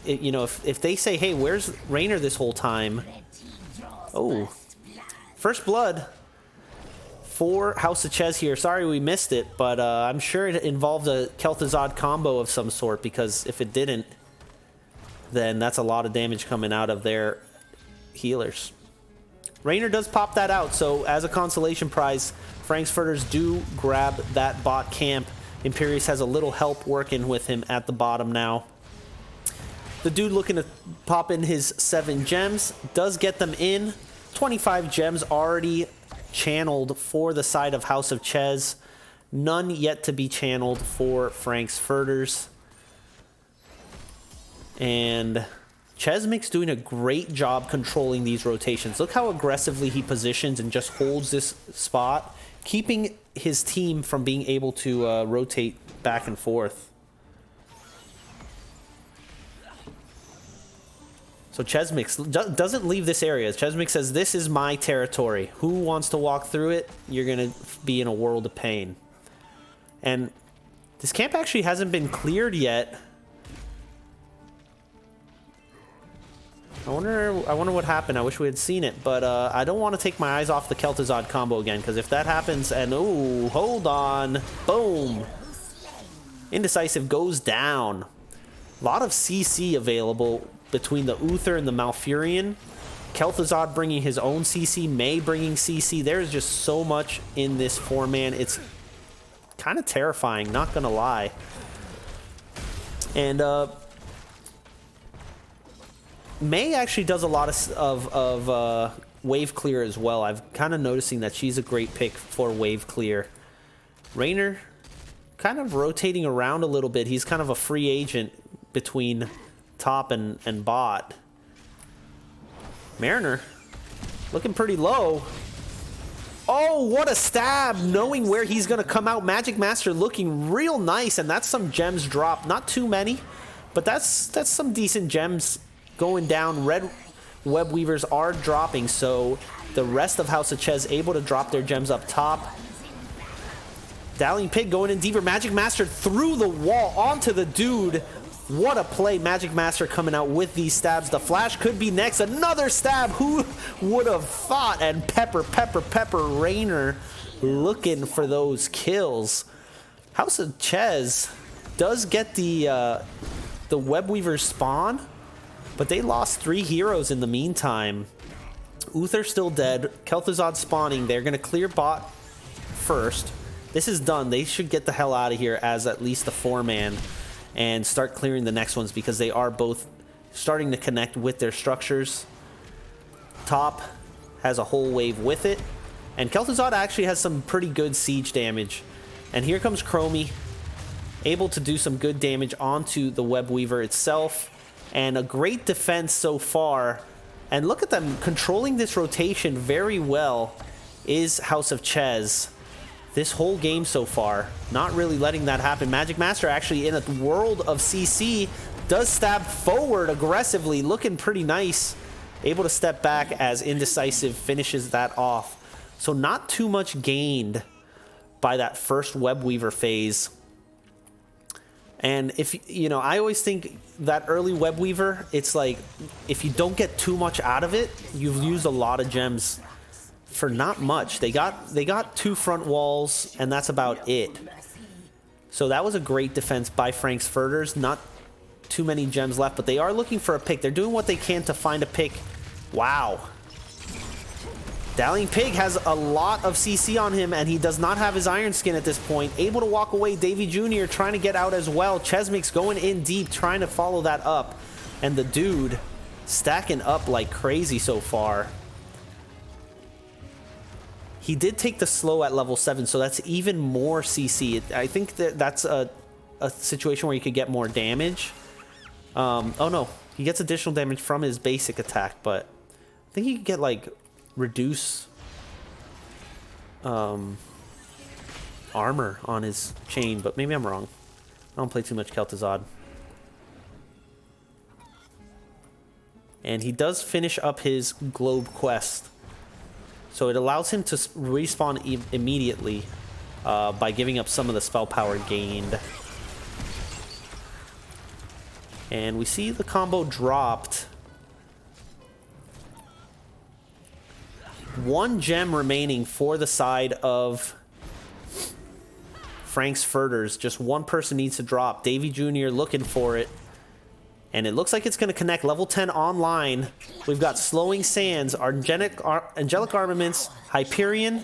if they say, hey, where's Raynor this whole time? Oh, first blood for House of Chez here. Sorry we missed it, but I'm sure it involved a Kel'Thuzad combo of some sort, because if it didn't, then that's a lot of damage coming out of their healers. Raynor does pop that out, so as a consolation prize, Frank's Furters do grab that bot camp. Imperius has a little help working with him at the bottom now. The dude looking to pop in his 7 gems, does get them in. 25 gems already channeled for the side of House of Chez. None yet to be channeled for Frank's Furters. And Chesmix doing a great job controlling these rotations. Look how aggressively he positions and just holds this spot keeping his team from being able to rotate back and forth. So Chesmix doesn't leave this area. Chesmix says, this is my territory. Who wants to walk through it? You're going to be in a world of pain. And this camp actually hasn't been cleared yet. I wonder what happened. I wish we had seen it, but I don't want to take my eyes off the Kel'Thuzad combo again, because if that happens, and ooh, hold on, boom, Indecisive goes down. A lot of CC available between the Uther and the Malfurion. Kel'Thuzad bringing his own CC, May bringing CC. There's just so much in this 4-man. It's kind of terrifying, not gonna lie. And May actually does a lot of wave clear as well. I'm kind of noticing that she's a great pick for wave clear. Raynor kind of rotating around a little bit. He's kind of a free agent between top and bot. Mariner looking pretty low. Oh, what a stab, knowing where he's going to come out. Magic Master looking real nice, and that's some gems dropped. Not too many, but that's some decent gems going down. Red Web Weavers are dropping, so the rest of House of Chez able to drop their gems up top. Dallying Pig going in deeper. Magic Master through the wall onto the dude. What a play. Magic Master coming out with these stabs. The flash could be next. Another stab. Who would have thought? And Pepper Raynor looking for those kills. House of Chez does get the Web Weaver spawn, but they lost 3 heroes in the meantime. Uther still dead. Kel'Thuzad spawning. They're going to clear bot first. This is done. They should get the hell out of here as at least a 4-man and start clearing the next ones, because they are both starting to connect with their structures. Top has a whole wave with it, and Kel'Thuzad actually has some pretty good siege damage. And here comes Chromie, able to do some good damage onto the Web Weaver itself, and a great defense so far. And look at them controlling this rotation very well is House of Chez. This whole game so far, not really letting that happen. Magic Master actually in a world of CC does stab forward aggressively, looking pretty nice. Able to step back as Indecisive finishes that off. So not too much gained by that first Web Weaver phase. And if, you know, I always think that early Web Weaver, it's like, if you don't get too much out of it, you've used a lot of gems for not much. They got 2 front walls, and that's about it. So that was a great defense by Frank's Furters. Not too many gems left, but they are looking for a pick. They're doing what they can to find a pick. Wow. Dallying Pig has a lot of CC on him, and he does not have his Iron Skin at this point. Able to walk away. Davy Jr. trying to get out as well. Chesmix going in deep, trying to follow that up. And the dude stacking up like crazy so far. He did take the slow at level 7, so that's even more CC. I think that's a situation where you could get more damage. Oh no, he gets additional damage from his basic attack, but I think he could get like reduce armor on his chain, but maybe I'm wrong. I don't play too much Kel'Thuzad. And he does finish up his globe quest. So it allows him to respawn immediately by giving up some of the spell power gained. And we see the combo dropped. 1 gem remaining for the side of Frank's Furters. Just 1 person needs to drop. Davy Jr. looking for it. And it looks like it's going to connect. Level 10 online. We've got Slowing Sands, Angelic Armaments, Hyperion,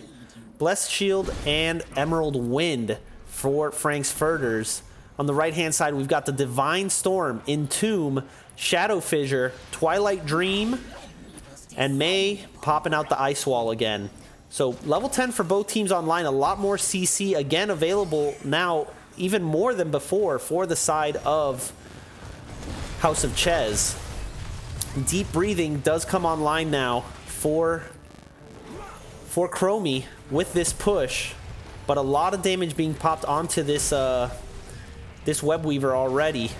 Blessed Shield, and Emerald Wind for Frank's Furters. On the right-hand side, we've got the Divine Storm, Entomb, Shadow Fissure, Twilight Dream, and May popping out the Ice Wall again. So level 10 for both teams online. A lot more CC again available now, even more than before, for the side of House of Chez. Deep Breathing does come online now for for Chromie with this push, but a lot of damage being popped onto this this Web Weaver already.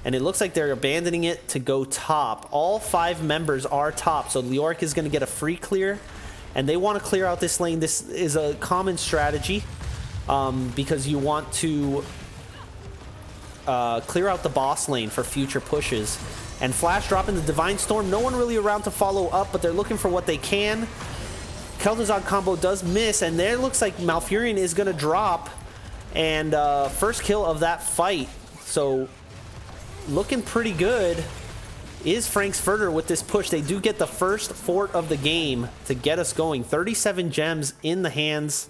And it looks like they're abandoning it to go top. All 5 members are top, so Leoric is going to get a free clear. And they want to clear out this lane. This is a common strategy because you want to clear out the boss lane for future pushes. And Flash dropping the Divine Storm. No one really around to follow up, but they're looking for what they can. Kel'Thuzad combo does miss, and there looks like Malfurion is going to drop. And first kill of that fight. So looking pretty good is Frank's Furter with this push. They do get the first fort of the game to get us going. 37 gems in the hands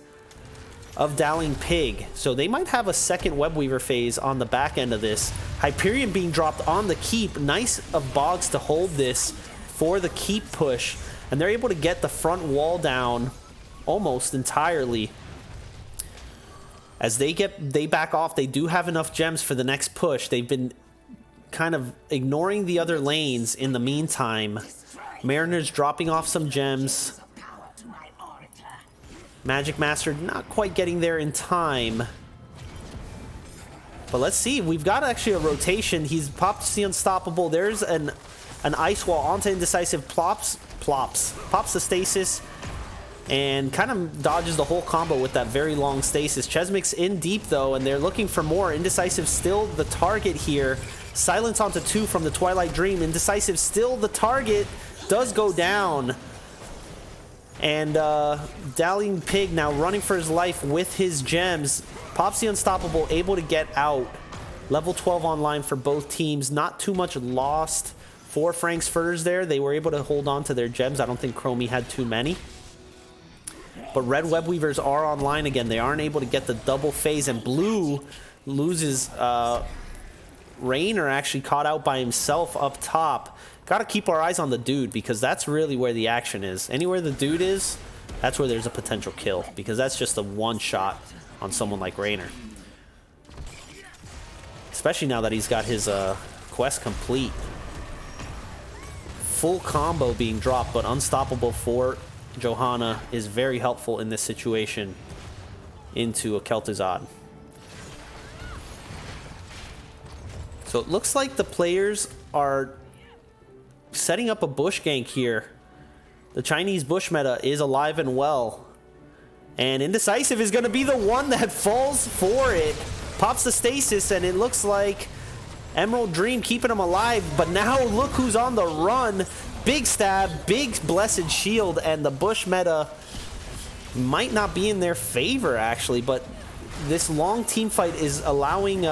of Dowling Pig. So they might have a second Web Weaver phase on the back end of this. Hyperion being dropped on the keep. Nice of Boggs to hold this for the keep push. And they're able to get the front wall down almost entirely. As they back off, they do have enough gems for the next push. They've been kind of ignoring the other lanes in the meantime. Mariner's dropping off some gems. Magic Master not quite getting there in time. But let's see. We've got actually a rotation. He's popped the Unstoppable. There's an Ice Wall onto Indecisive. Pops the Stasis. And kind of dodges the whole combo with that very long Stasis. Chesmic's in deep though, and they're looking for more. Indecisive still the target here. Silence onto 2 from the Twilight Dream. Indecisive still the target. Does go down. And Dowling Pig now running for his life with his gems. Pops the Unstoppable, able to get out. Level 12 online for both teams. Not too much lost for Frank's Furters there. They were able to hold on to their gems. I don't think Chromie had too many. But red Web Weavers are online again. They aren't able to get the double phase. And blue loses... Rainer actually caught out by himself up top. Got to keep our eyes on the dude because that's really where the action is. Anywhere the dude is, that's where there's a potential kill because that's just a one shot on someone like Rainer. Especially now that he's got his quest complete. Full combo being dropped, but Unstoppable for Johanna is very helpful in this situation into a Kel'Thuzad. So it looks like the players are setting up a bush gank here. The Chinese bush meta is alive and well. And Indecisive is going to be the one that falls for it. Pops the Stasis, and it looks like Emerald Dream keeping him alive. But now look who's on the run. Big stab, big blessed shield, and the bush meta might not be in their favor, actually. But this long team fight is allowing...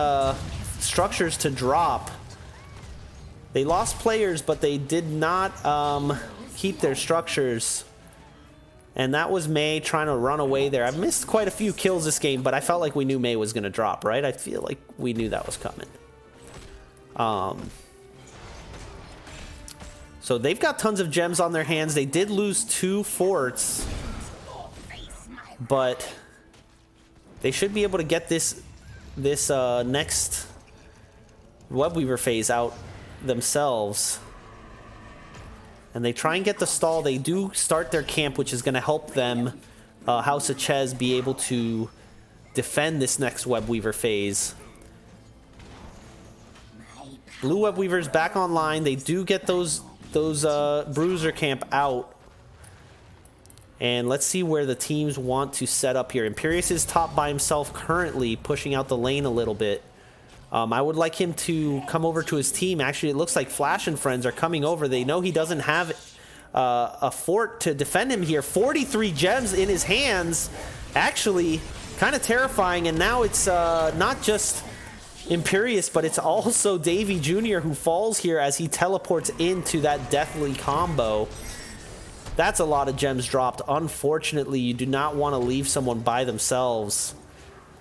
structures to drop. They lost players, but they did not keep their structures. And that was Mei trying to run away there. I've missed quite a few kills this game, but I felt like we knew Mei was going to drop, right? I feel like we knew that was coming. So they've got tons of gems on their hands. They did lose 2 forts, but they should be able to get this next Web Weaver phase out themselves. And they try and get the stall. They do start their camp, which is going to help them, House of Chez, be able to defend this next Web Weaver phase. Blue Web Weavers back online. They do get those Bruiser camp out. And let's see where the teams want to set up here. Imperius is top by himself currently, pushing out the lane a little bit. I would like him to come over to his team. Actually, it looks like Flash and friends are coming over. They know he doesn't have a fort to defend him here. 43 gems in his hands. Actually, kind of terrifying. And now it's not just Imperius, but it's also Davy Jr. who falls here as he teleports into that deathly combo. That's a lot of gems dropped. Unfortunately, you do not want to leave someone by themselves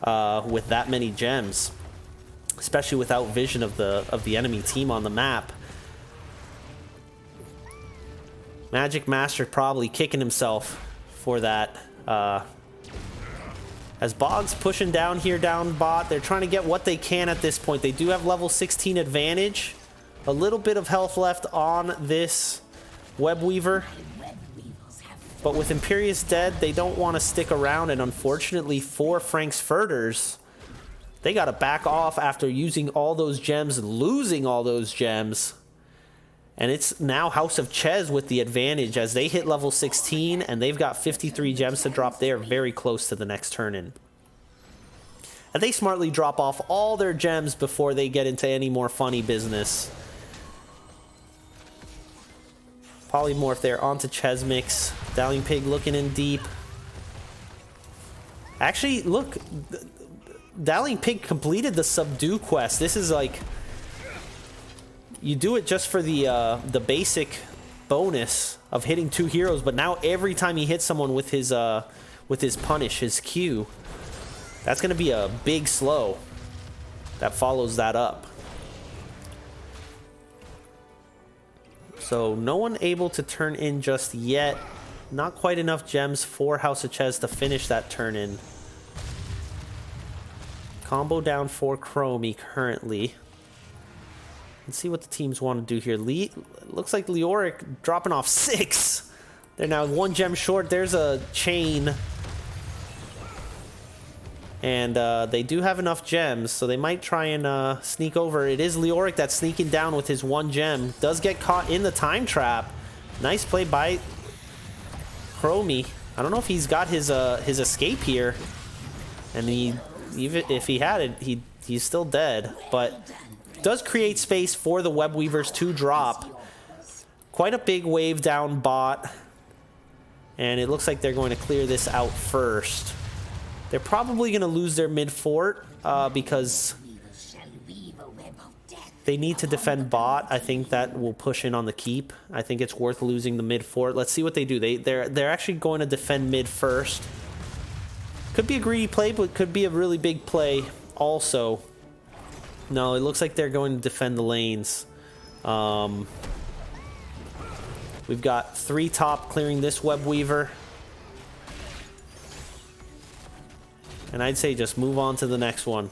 with that many gems, especially without vision of the enemy team on the map. Magic Master probably kicking himself for that. As Boggs pushing down here, down bot. They're trying to get what they can at this point. They do have level 16 advantage. A little bit of health left on this Web Weaver. But with Imperius dead, they don't want to stick around, and unfortunately for Frank's Furters, they got to back off after using all those gems, losing all those gems. And it's now House of Chez with the advantage as they hit level 16, and they've got 53 gems to drop. They're very close to the next turn-in. And they smartly drop off all their gems before they get into any more funny business. Polymorph there onto Chesmix. Dowling Pig looking in deep. Actually, look, Dowling Pig completed the Subdue quest. This is like, you do it just for the basic bonus of hitting 2 heroes, but now every time he hits someone with his punish, his Q, that's going to be a big slow that follows that up. So no one able to turn in just yet. Not quite enough gems for House of Chez to finish that turn in. Combo down for Chromie currently. Let's see what the teams want to do here. Looks like Leoric dropping off 6. They're now 1 gem short. There's a chain. And they do have enough gems, so they might try and sneak over. It is Leoric that's sneaking down with his 1 gem. Does get caught in the time trap. Nice play by Chromie. I don't know if he's got his escape here. And even if he had it, he's still dead. But does create space for the Web Weavers to drop. Quite a big wave down bot. And it looks like they're going to clear this out first. They're probably going to lose their mid fort because they need to defend bot. I think that will push in on the keep. I think it's worth losing the mid fort. Let's see what they do. They're actually going to defend mid first. Could be a greedy play, but could be a really big play also. No, it looks like they're going to defend the lanes. We've got 3 top clearing this Web Weaver. And I'd say just move on to the next one.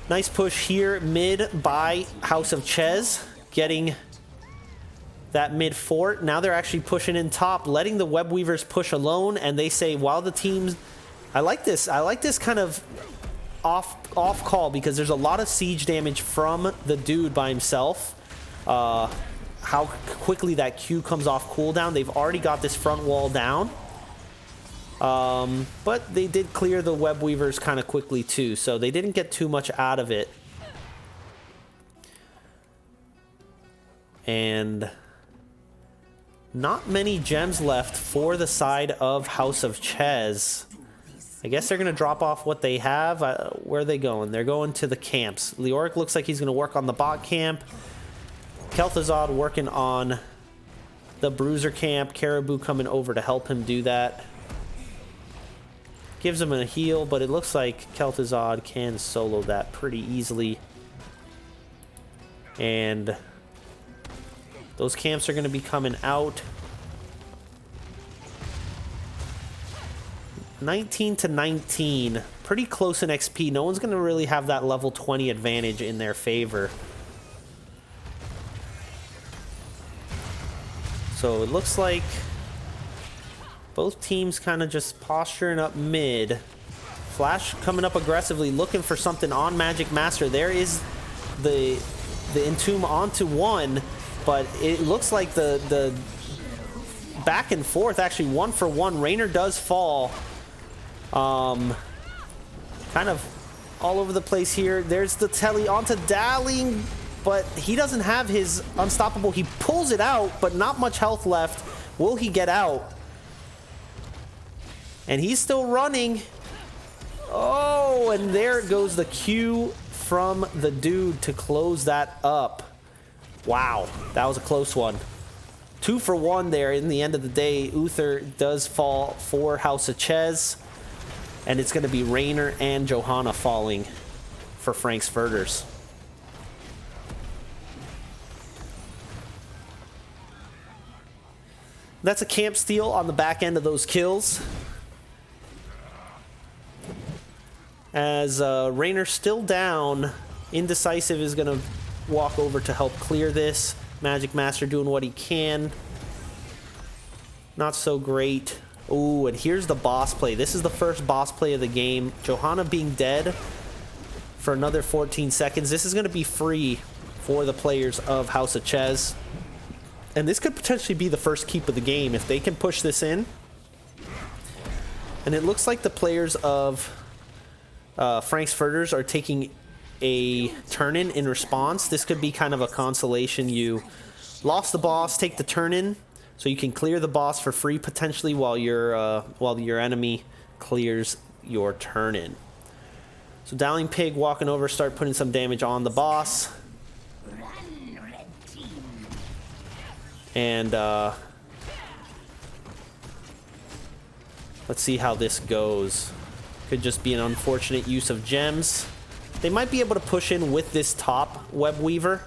Nice push here mid by House of Chez, getting that mid fort. Now they're actually pushing in top, letting the Web Weavers push alone, and they say while the teams, I like this kind of off call because there's a lot of siege damage from the dude by himself. How quickly that Q comes off cooldown. They've already got this front wall down. But they did clear the Web Weavers kind of quickly too, so they didn't get too much out of it. And not many gems left for the side of House of Chez. I guess they're going to drop off what they have. Where are they going? They're going to the camps. Leoric looks like he's going to work on the bot camp. Kel'Thuzad working on the Bruiser camp. Caribou coming over to help him do that. Gives him a heal, but it looks like Kel'Thuzad can solo that pretty easily. And those camps are going to be coming out. 19 to 19. Pretty close in XP. No one's going to really have that level 20 advantage in their favor. So it looks like both teams kind of just posturing up mid. Flash coming up aggressively, looking for something on Magic Master. There is the Entomb onto 1, but it looks like the back and forth, actually 1 for 1. Raynor does fall. Kind of all over the place here. There's the telly onto Dowling, but he doesn't have his unstoppable. He pulls it out, but not much health left. Will he get out? And he's still running. Oh, and there goes the Q from the dude to close that up. Wow, that was a close one. 2 for 1 there in the end of the day. Uther does fall for House of Chez. And it's going to be Raynor and Johanna falling for Frank's Furters. That's a camp steal on the back end of those kills. As Raynor still down, Indecisive is going to walk over to help clear this. Magic Master doing what he can. not so great. Ooh, and here's the boss play. This is the first boss play of the game. Johanna being dead for another 14 seconds. This is going to be free for the players of House of Chez. And this could potentially be the first keep of the game if they can push this in. And it looks like the players of Frank's Furters are taking a turn-in in response. This could be kind of a consolation. You lost the boss, take the turn-in, so you can clear the boss for free potentially while your enemy clears your turn-in. So Dowling Pig walking over, start putting some damage on the boss. And let's see how this goes. Could just be an unfortunate use of gems. They might be able to push in with this top web weaver.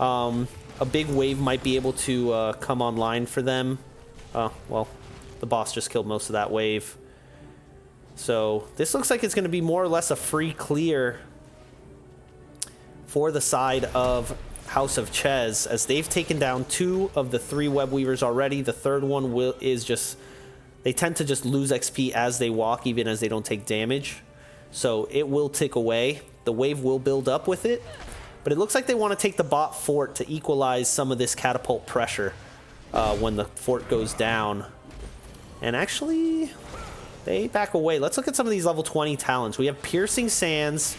A big wave might be able to come online for them. Well, the boss just killed most of that wave. So this looks like it's going to be more or less a free clear for the side of House of Chez, as they've taken down 2 of the 3 web weavers already. The third one is just, they tend to just lose XP as they walk, even as they don't take damage. So it will tick away. The wave will build up with it. But it looks like they want to take the bot fort to equalize some of this catapult pressure when the fort goes down. And actually, they back away. Let's look at some of these level 20 talents. We have Piercing Sands,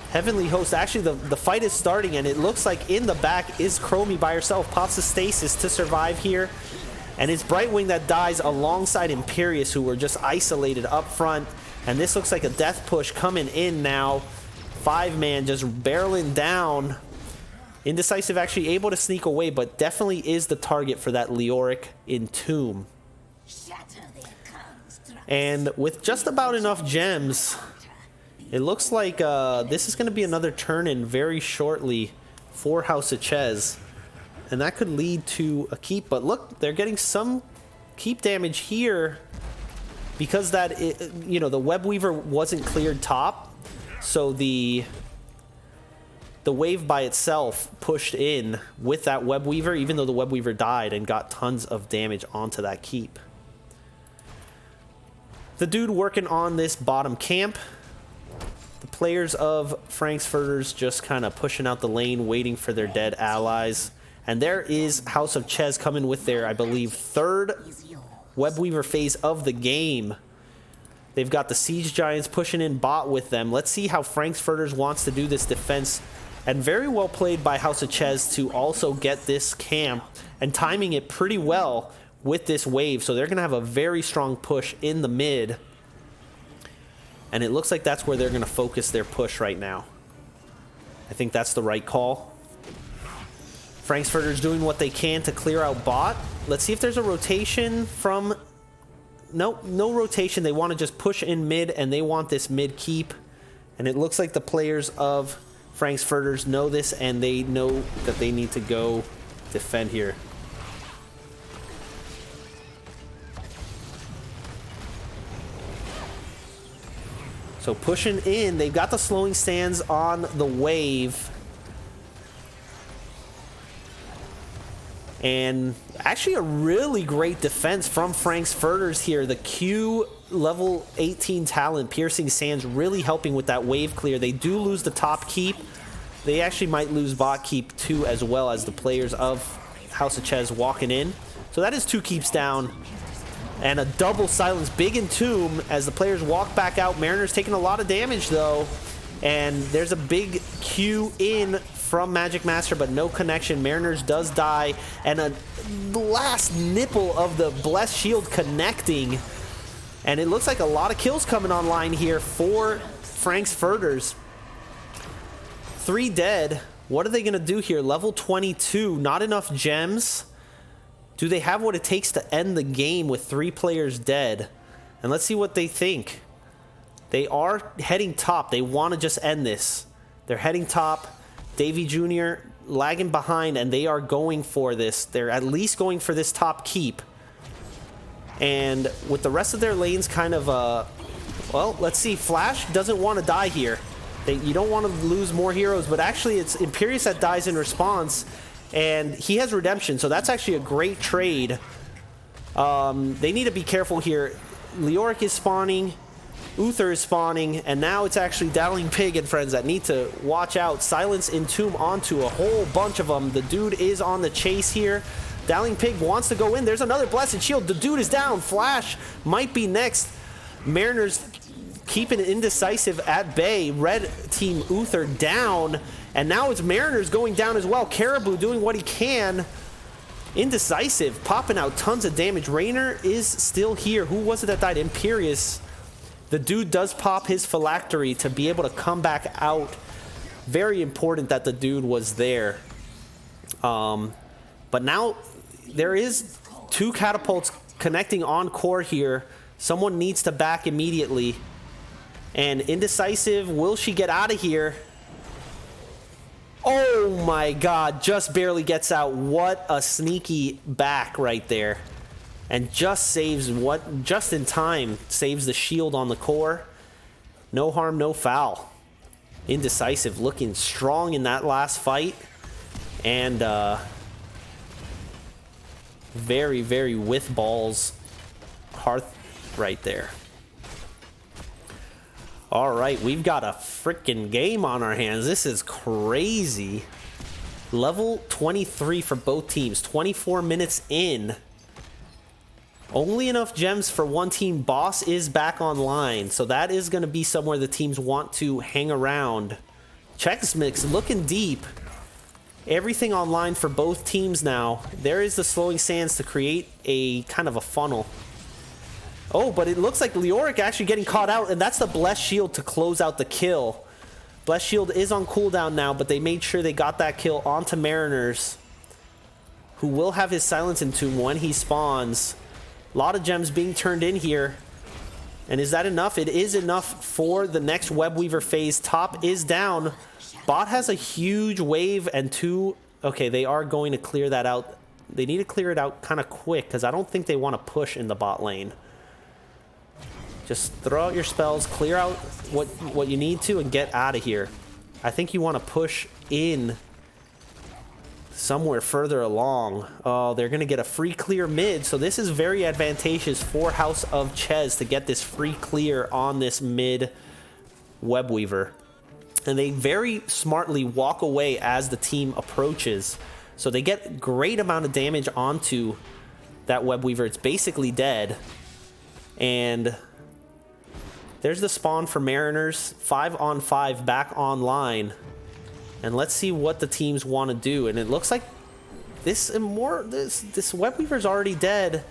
Heavenly Host. Actually, the fight is starting, and it looks like in the back is Chromie by herself. Pops the stasis to survive here. And it's Brightwing that dies alongside Imperius, who were just isolated up front. And this looks like a death push coming in now. 5-man just barreling down. Indecisive actually able to sneak away, but definitely is the target for that Leoric Entomb. And with just about enough gems, it looks like this is going to be another turn-in very shortly for House of Chez. And that could lead to a keep. But look, they're getting some keep damage here because that, you know, the web weaver wasn't cleared top. So the wave by itself pushed in with that web weaver, even though the web weaver died, and got tons of damage onto that keep. The dude working on this bottom camp. The players of Frank's Furters just kind of pushing out the lane, waiting for their dead allies. And there is House of Chez coming with their, I believe, 3rd web weaver phase of the game. They've got the Siege Giants pushing in bot with them. Let's see how Frank's Furters wants to do this defense. And very well played by House of Chez to also get this camp and timing it pretty well with this wave. So they're going to have a very strong push in the mid. And it looks like that's where they're going to focus their push right now. I think that's the right call. Frank's Furters doing what they can to clear out bot. Let's see if there's a rotation from... Nope, no rotation. They want to just push in mid, and they want this mid keep. And it looks like the players of Frank's Furters know this, and they know that they need to go defend here. So pushing in, they've got the slowing stands on the wave. And actually a really great defense from Frank's Furters here. The Q level 18 talent, Piercing Sands, really helping with that wave clear. They do lose the top keep. They actually might lose bot keep too, as well as the players of House of Chez walking in. So that is 2 keeps down. And a double silence, big Entomb as the players walk back out. Mariner's taking a lot of damage though. And there's a big Q in from Magic Master, but no connection. Mariners does die, and a last nipple of the Blessed Shield connecting. And it looks like a lot of kills coming online here for Frank's Furters. 3 dead. What are they going to do here? Level 22, not enough gems. Do they have what it takes to end the game with 3 players dead? And let's see what they think. They are heading top. They want to just end this. They're heading top. Davey Jr. lagging behind, and they are going for this. They're at least going for this top keep. And with the rest of their lanes kind of, well, let's see. Flash doesn't want to die here. You don't want to lose more heroes, but actually it's Imperius that dies in response, and he has redemption, so that's actually a great trade They need to be careful here. Leoric is spawning. Uther is spawning. And now it's actually Dowling Pig and friends that need to watch out. Silence Entomb onto a whole bunch of them. The dude is on the chase here. Dowling Pig wants to go in. There's another Blessed Shield. The dude is down. Flash might be next. Mariners keeping it indecisive at bay. Red team Uther down. And now it's Mariners going down as well. Caribou doing what he can. Indecisive, popping out tons of damage. Rainer is still here. Who was it that died? Imperious. The dude does pop his phylactery to be able to come back out. Very important that the dude was there. But now there is 2 catapults connecting on core here. Someone needs to back immediately. And Indecisive, will she get out of here? Oh my god, just barely gets out. What a sneaky back right there. And just saves just in time, saves the shield on the core. No harm, no foul. Indecisive looking strong in that last fight. And very, very with balls hearth right there. All right, we've got a freaking game on our hands. This is crazy. Level 23 for both teams. 24 minutes in. Only enough gems for one team. Boss is back online, so that is going to be somewhere the teams want to hang around. Chex Mix looking deep. Everything online for both teams now. There is the Slowing Sands to create a kind of a funnel. Oh, but it looks like Leoric actually getting caught out, and that's the Blessed Shield to close out the kill. Blessed Shield is on cooldown now, but they made sure they got that kill onto Mariners, who will have his Silence Entomb when he spawns. A lot of gems being turned in here. And is that enough? It is enough for the next Webweaver phase. Top is down. Bot has a huge wave and 2... Okay, they are going to clear that out. They need to clear it out kind of quick, because I don't think they want to push in the bot lane. Just throw out your spells, clear out what you need to, and get out of here. I think you want to push in somewhere further along. Oh, they're going to get a free clear mid, so this is very advantageous for House of Chez to get this free clear on this mid Webweaver. And they very smartly walk away as the team approaches. So they get great amount of damage onto that Webweaver. It's basically dead. And there's the spawn for Mariners. 5-on-5 back online. And let's see what the teams want to do. And it looks like this Webweaver's already dead.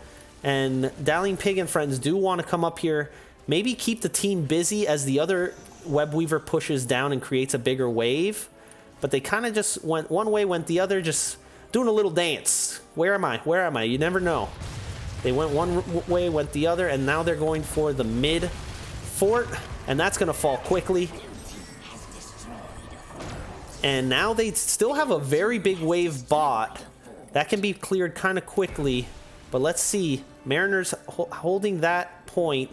And Dowling Pig and friends do want to come up here. Maybe keep the team busy as the other Webweaver pushes down and creates a bigger wave. But they kind of just went one way, went the other, just doing a little dance. Where am I? Where am I? You never know. They went one way, went the other, and now they're going for the mid fort, and that's going to fall quickly. And now they still have a very big wave bot. That can be cleared kind of quickly. But let's see. Mariners holding that point.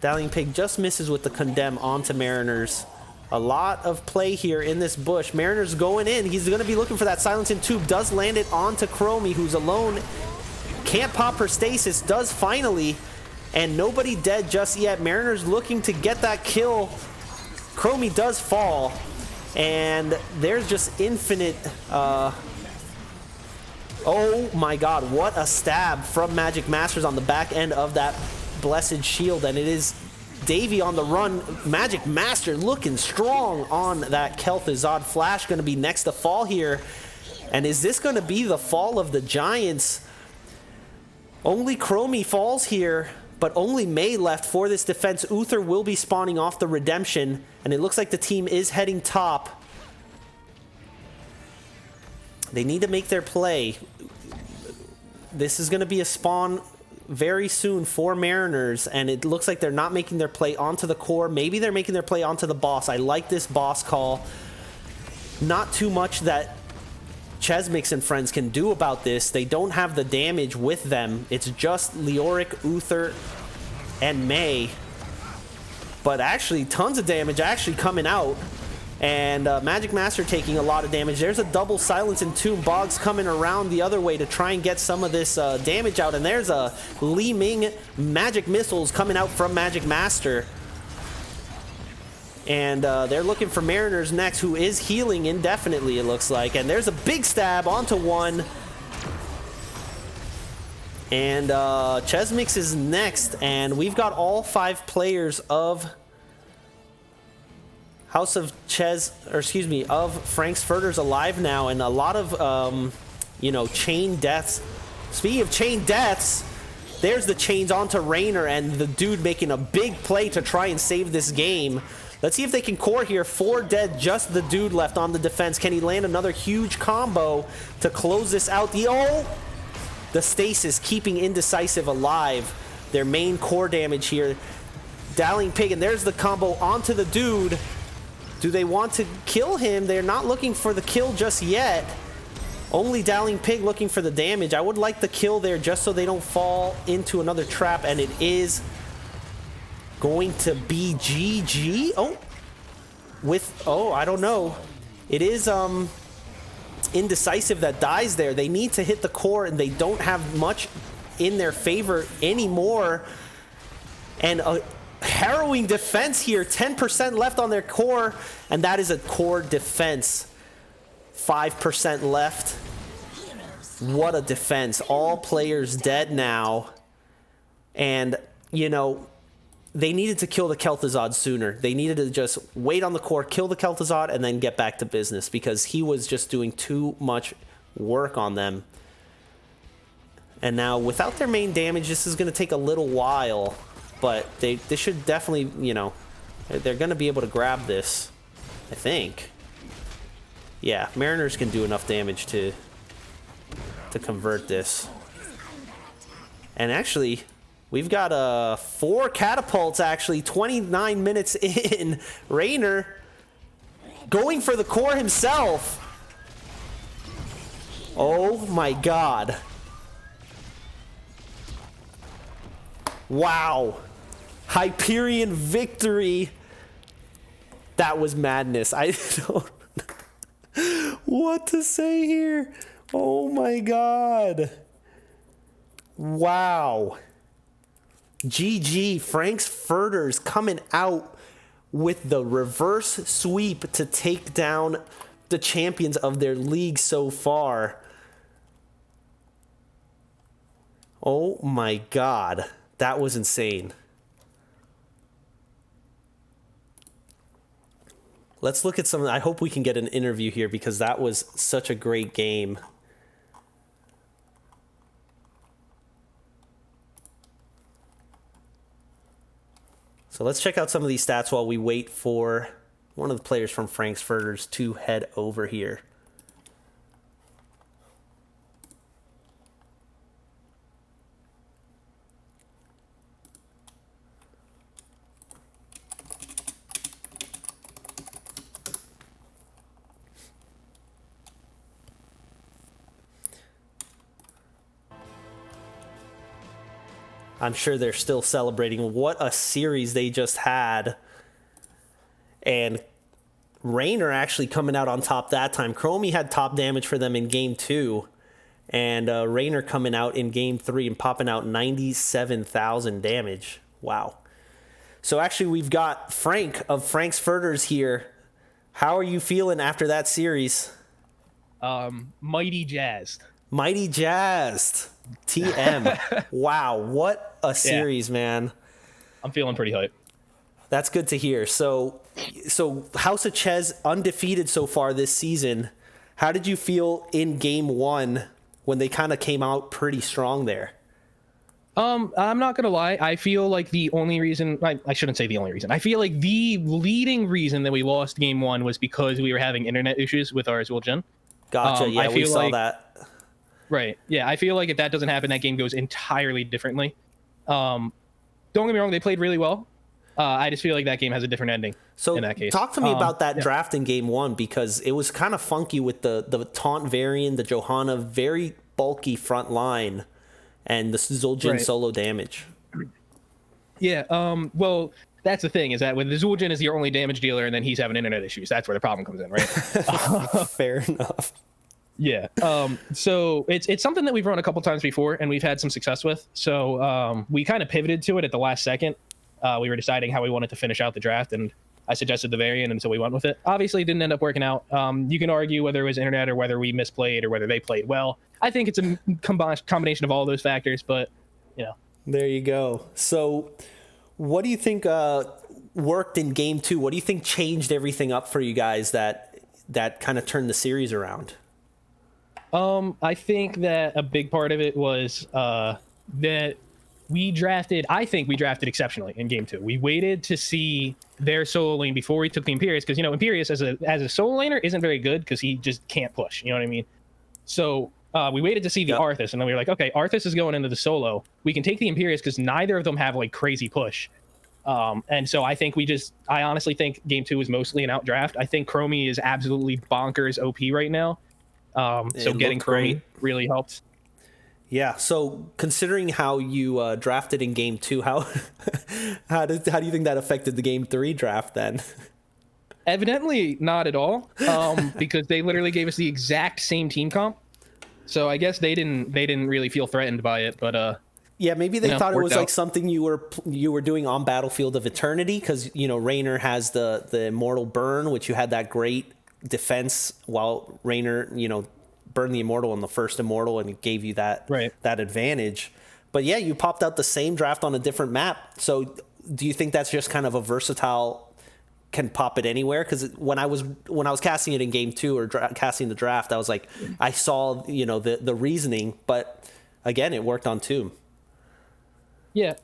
Dowling Pig just misses with the condemn onto Mariners. A lot of play here in this bush. Mariners going in. He's going to be looking for that Silence Entomb. Does land it onto Chromie, who's alone. Can't pop her stasis. Does finally. And nobody dead just yet. Mariners looking to get that kill. Chromie does fall. And there's just infinite... oh my god, what a stab from Magic Masters on the back end of that Blessed Shield. And it is Davey on the run. Magic Master looking strong on that Kel'Thuzad. Flash going to be next to fall here. And is this going to be the fall of the Giants? Only Chromie falls here, but only May left for this defense. Uther will be spawning off the Redemption, and it looks like the team is heading top. They need to make their play. This is going to be a spawn very soon for Mariners, and it looks like they're not making their play onto the core. Maybe they're making their play onto the boss. I like this boss call. Not too much that Chez Mix and friends can do about this. They don't have the damage with them. It's just Leoric, Uther, and May. But actually, tons of damage actually coming out. And Magic Master taking a lot of damage. There's a double silence and Tomb. Boggs coming around the other way to try and get some of this damage out. And there's a Li Ming magic missiles coming out from Magic Master. And they're looking for Mariners next, who is healing indefinitely, it looks like. And there's a big stab onto one. And Chez is next. And we've got all 5 players of House of Chez, or excuse me, of Frank's Furters alive now, and a lot of, you know, chain deaths. Speaking of chain deaths, there's the chains onto Raynor, and the dude making a big play to try and save this game. Let's see if they can core here. 4 dead, just the dude left on the defense. Can he land another huge combo to close this out? The stasis keeping Indecisive alive. Their main core damage here. Dowling Pig, and there's the combo onto the dude. Do they want to kill him? They're not looking for the kill just yet. Only Dowling Pig looking for the damage. I would like the kill there just so they don't fall into another trap, and it is going to be GG. I don't know. It is Indecisive that dies there. They need to hit the core, and they don't have much in their favor anymore. And harrowing defense here. 10% left on their core, and that is a core defense. 5% left. What a defense. All players dead now. And, you know, they needed to kill the Kel'Thuzad sooner. They needed to just wait on the core, kill the Kel'Thuzad, and then get back to business, because he was just doing too much work on them. And now, without their main damage, this is going to take a little while. But they should definitely, you know, they're going to be able to grab this, I think. Yeah, Mariners can do enough damage to convert this. And actually, we've got 4 catapults, actually, 29 minutes in. Raynor going for the core himself. Oh my god. Wow. Hyperion victory. That was madness. I don't know what to say here. Oh my god. Wow. GG. Frank's Furters coming out with the reverse sweep to take down the champions of their league so far. Oh my god. That was insane. Let's look at some. I hope we can get an interview here, because that was such a great game. So let's check out some of these stats while we wait for one of the players from Frank's Furters to head over here. I'm sure they're still celebrating. What a series they just had. And Raynor actually coming out on top that time. Chromie had top damage for them in game 2. And Raynor coming out in game 3 and popping out 97,000 damage. Wow. So actually we've got Frank of Frank's Furters here. How are you feeling after that series? Mighty jazzed. Mighty jazzed. TM. Wow, what a series, man. I'm feeling pretty hyped. That's good to hear. So House of Chez undefeated so far this season. How did you feel in game 1 when they kind of came out pretty strong there? I'm not gonna lie. I feel like the only reason, I shouldn't say the only reason. I feel like the leading reason that we lost game 1 was because we were having internet issues with our Azul Gen. Gotcha. Yeah, we saw that. Right. Yeah, I feel like if that doesn't happen, that game goes entirely differently. Don't get me wrong, they played really well. I just feel like that game has a different ending in that case. Talk to me about that draft in game 1, because it was kind of funky with the Taunt variant, the Johanna, very bulky front line, and the Zul'jin solo damage. Yeah, well, that's the thing, is that when the Zul'jin is your only damage dealer and then he's having internet issues, that's where the problem comes in, right? Fair enough. Yeah. So it's something that we've run a couple times before and we've had some success with. So we kind of pivoted to it at the last second. We were deciding how we wanted to finish out the draft, and I suggested the variant, and so we went with it. Obviously, it didn't end up working out. You can argue whether it was internet or whether we misplayed or whether they played well. I think it's a combination of all those factors, but, you know. There you go. So what do you think worked in game 2? What do you think changed everything up for you guys that kind of turned the series around? I think that a big part of it was that I think we drafted exceptionally in game 2. We waited to see their solo lane before we took the Imperius, because, you know, Imperius as a solo laner isn't very good because he just can't push, you know what I mean? So we waited to see the Arthas, and then we were like, okay, Arthas is going into the solo. We can take the Imperius because neither of them have like crazy push. And so I think I honestly think game 2 was mostly an outdraft. I think Chromie is absolutely bonkers OP right now. So getting Chromie really helped. Yeah. So considering how you drafted in game 2, how do you think that affected the game 3 draft then? Evidently not at all, because they literally gave us the exact same team comp. So I guess they didn't really feel threatened by it, but yeah, maybe they thought it was out. like something you were doing on Battlefield of Eternity, because, you know, Raynor has the Immortal Burn, which you had that great defense while Raynor, you know, burned the Immortal on the first Immortal, and it gave you that advantage. But yeah, you popped out the same draft on a different map. So do you think that's just kind of a versatile, can pop it anywhere? Because when I was casting it in game 2 or casting the draft, I was like, I saw, you know, the reasoning, but again, it worked on Tomb. Yeah,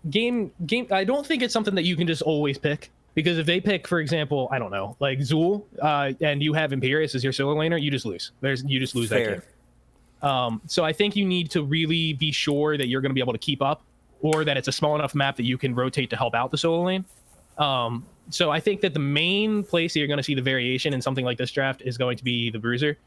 game. I don't think it's something that you can just always pick, because if they pick, for example, I don't know, like Zul, and you have Imperius as your solo laner, you just lose. You just lose Fair. that game. So I think you need to really be sure that you're going to be able to keep up, or that it's a small enough map that you can rotate to help out the solo lane. So I think that the main place that you're going to see the variation in something like this draft is going to be the Bruiser.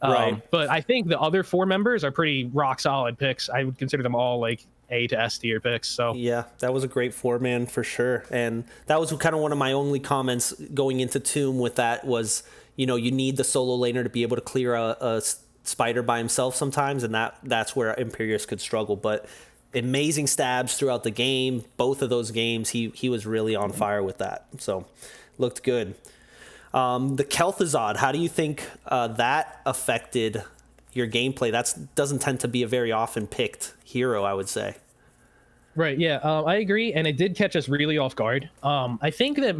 Right. But I think the other 4 members are pretty rock solid picks. I would consider them all like A to S tier picks. So yeah, that was a great 4-man for sure. And that was kind of one of my only comments going into Tomb with that was, you know, you need the solo laner to be able to clear a spider by himself sometimes, and that's where Imperius could struggle. But amazing stabs throughout the game. Both of those games, he was really on fire with that. So looked good. The Kel'Thuzad, how do you think that affected your gameplay? That doesn't tend to be a very often picked hero, I would say. Right, yeah, I agree, and it did catch us really off guard. I think that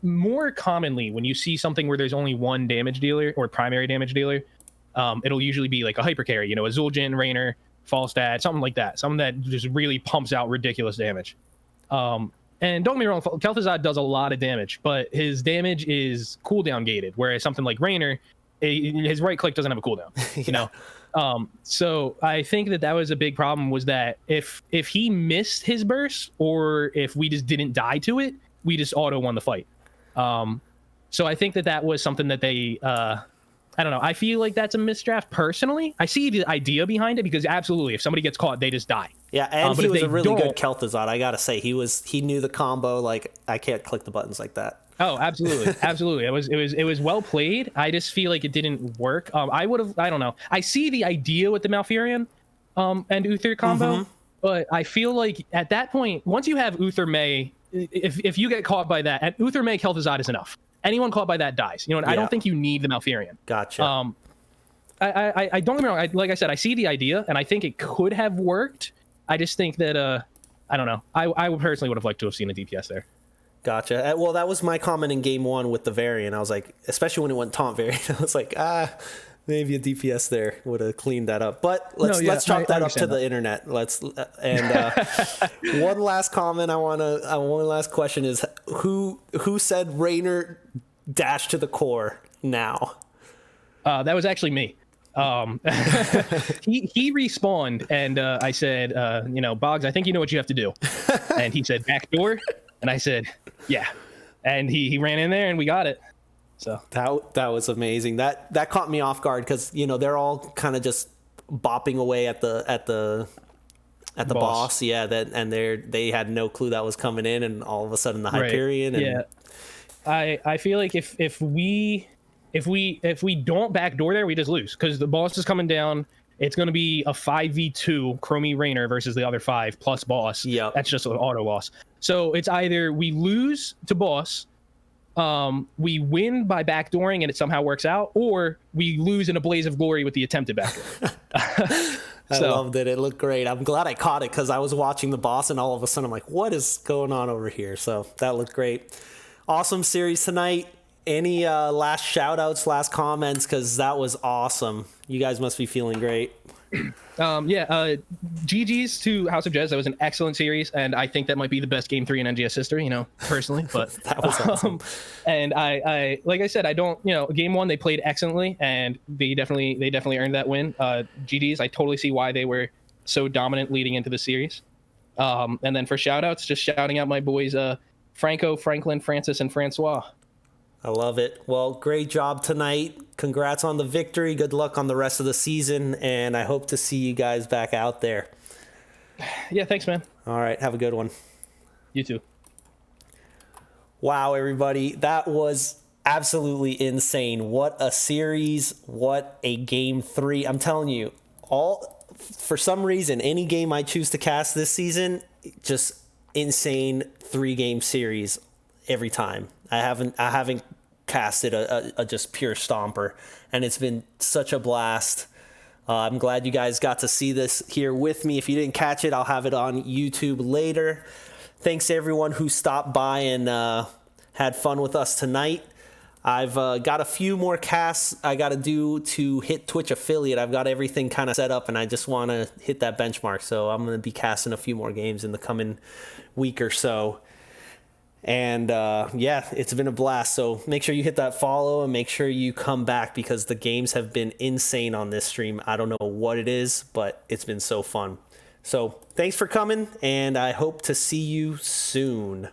more commonly, when you see something where there's only one damage dealer or primary damage dealer, it'll usually be like a hyper carry, you know, a Zul'jin, Raynor, Falstad, something like that. Something that just really pumps out ridiculous damage. And don't get me wrong, Kel'Thuzad does a lot of damage, but his damage is cooldown gated, whereas something like Raynor, his right click doesn't have a cooldown, you know? So I think that was a big problem, was that if he missed his burst, or if we just didn't die to it, we just auto won the fight. So I think that was something that they, I don't know. I feel like that's a misdraft personally. I see the idea behind it, because absolutely, if somebody gets caught, they just die. Yeah, and he was a really good Kel'Thuzad, I gotta say. He knew the combo. Like, I can't click the buttons like that. Oh, absolutely, absolutely. It was well played. I just feel like it didn't work. I don't know. I see the idea with the Malfurion, and Uther combo, but I feel like at that point, once you have Uther May, if you get caught by that, and Uther May Kel'Thuzad is enough. Anyone caught by that dies. You know, and I don't think you need the Malfurion. Gotcha. I don't get me wrong. Like I said, I see the idea, and I think it could have worked. I just think that I don't know. I personally would have liked to have seen a DPS there. Gotcha. Well, that was my comment in game 1 with the variant. I was like, especially when it went taunt variant, I was like, maybe a DPS there would have cleaned that up. But let's chalk that up to the internet. One last comment one last question is, who said Raynor dash to the core now? That was actually me. He respawned, and I said, Boggs, I think you know what you have to do. And he said, back door. And I said, yeah. And he ran in there, and we got it. So that was amazing. That caught me off guard, because, you know, they're all kind of just bopping away at the At the boss, yeah, and they had no clue that was coming in, and all of a sudden the Hyperion. Right. And Yeah, I feel like if we don't backdoor there, we just lose because the boss is coming down. It's going to be a 5v2 Chromie Rainer versus the other 5 plus boss. Yep. That's just an auto loss. So it's either we lose to boss, we win by backdooring and it somehow works out, or we lose in a blaze of glory with the attempted backdoor. I loved it. It looked great. I'm glad I caught it because I was watching the boss and all of a sudden I'm like, what is going on over here? So that looked great. Awesome series tonight. Any last shout outs, last comments? Because that was awesome. You guys must be feeling great. GG's to House of Chez. That was an excellent series, and I think that might be the best game 3 in NGS history, personally. But that was awesome. And I like I said, I don't, game 1 they played excellently, and they definitely earned that win. GG's, I totally see why they were so dominant leading into the series. And then for shout outs, just shouting out my boys Franco, Franklin, Francis, and Francois. I love it. Well, great job tonight. Congrats on the victory. Good luck on the rest of the season, and I hope to see you guys back out there. Yeah, thanks, man. All right, have a good one. You too. Wow, everybody. That was absolutely insane. What a series. What a game 3. I'm telling you, for some reason, any game I choose to cast this season, just insane 3-game series every time. I haven't casted a just pure stomper, and it's been such a blast. I'm glad you guys got to see this here with me. If you didn't catch it, I'll have it on YouTube later. Thanks to everyone who stopped by and had fun with us tonight. I've got a few more casts I got to do to hit Twitch affiliate. I've got everything kind of set up, and I just want to hit that benchmark. So I'm going to be casting a few more games in the coming week or so. And it's been a blast. So make sure you hit that follow and make sure you come back because the games have been insane on this stream. I don't know what it is, but it's been so fun. So thanks for coming, and I hope to see you soon.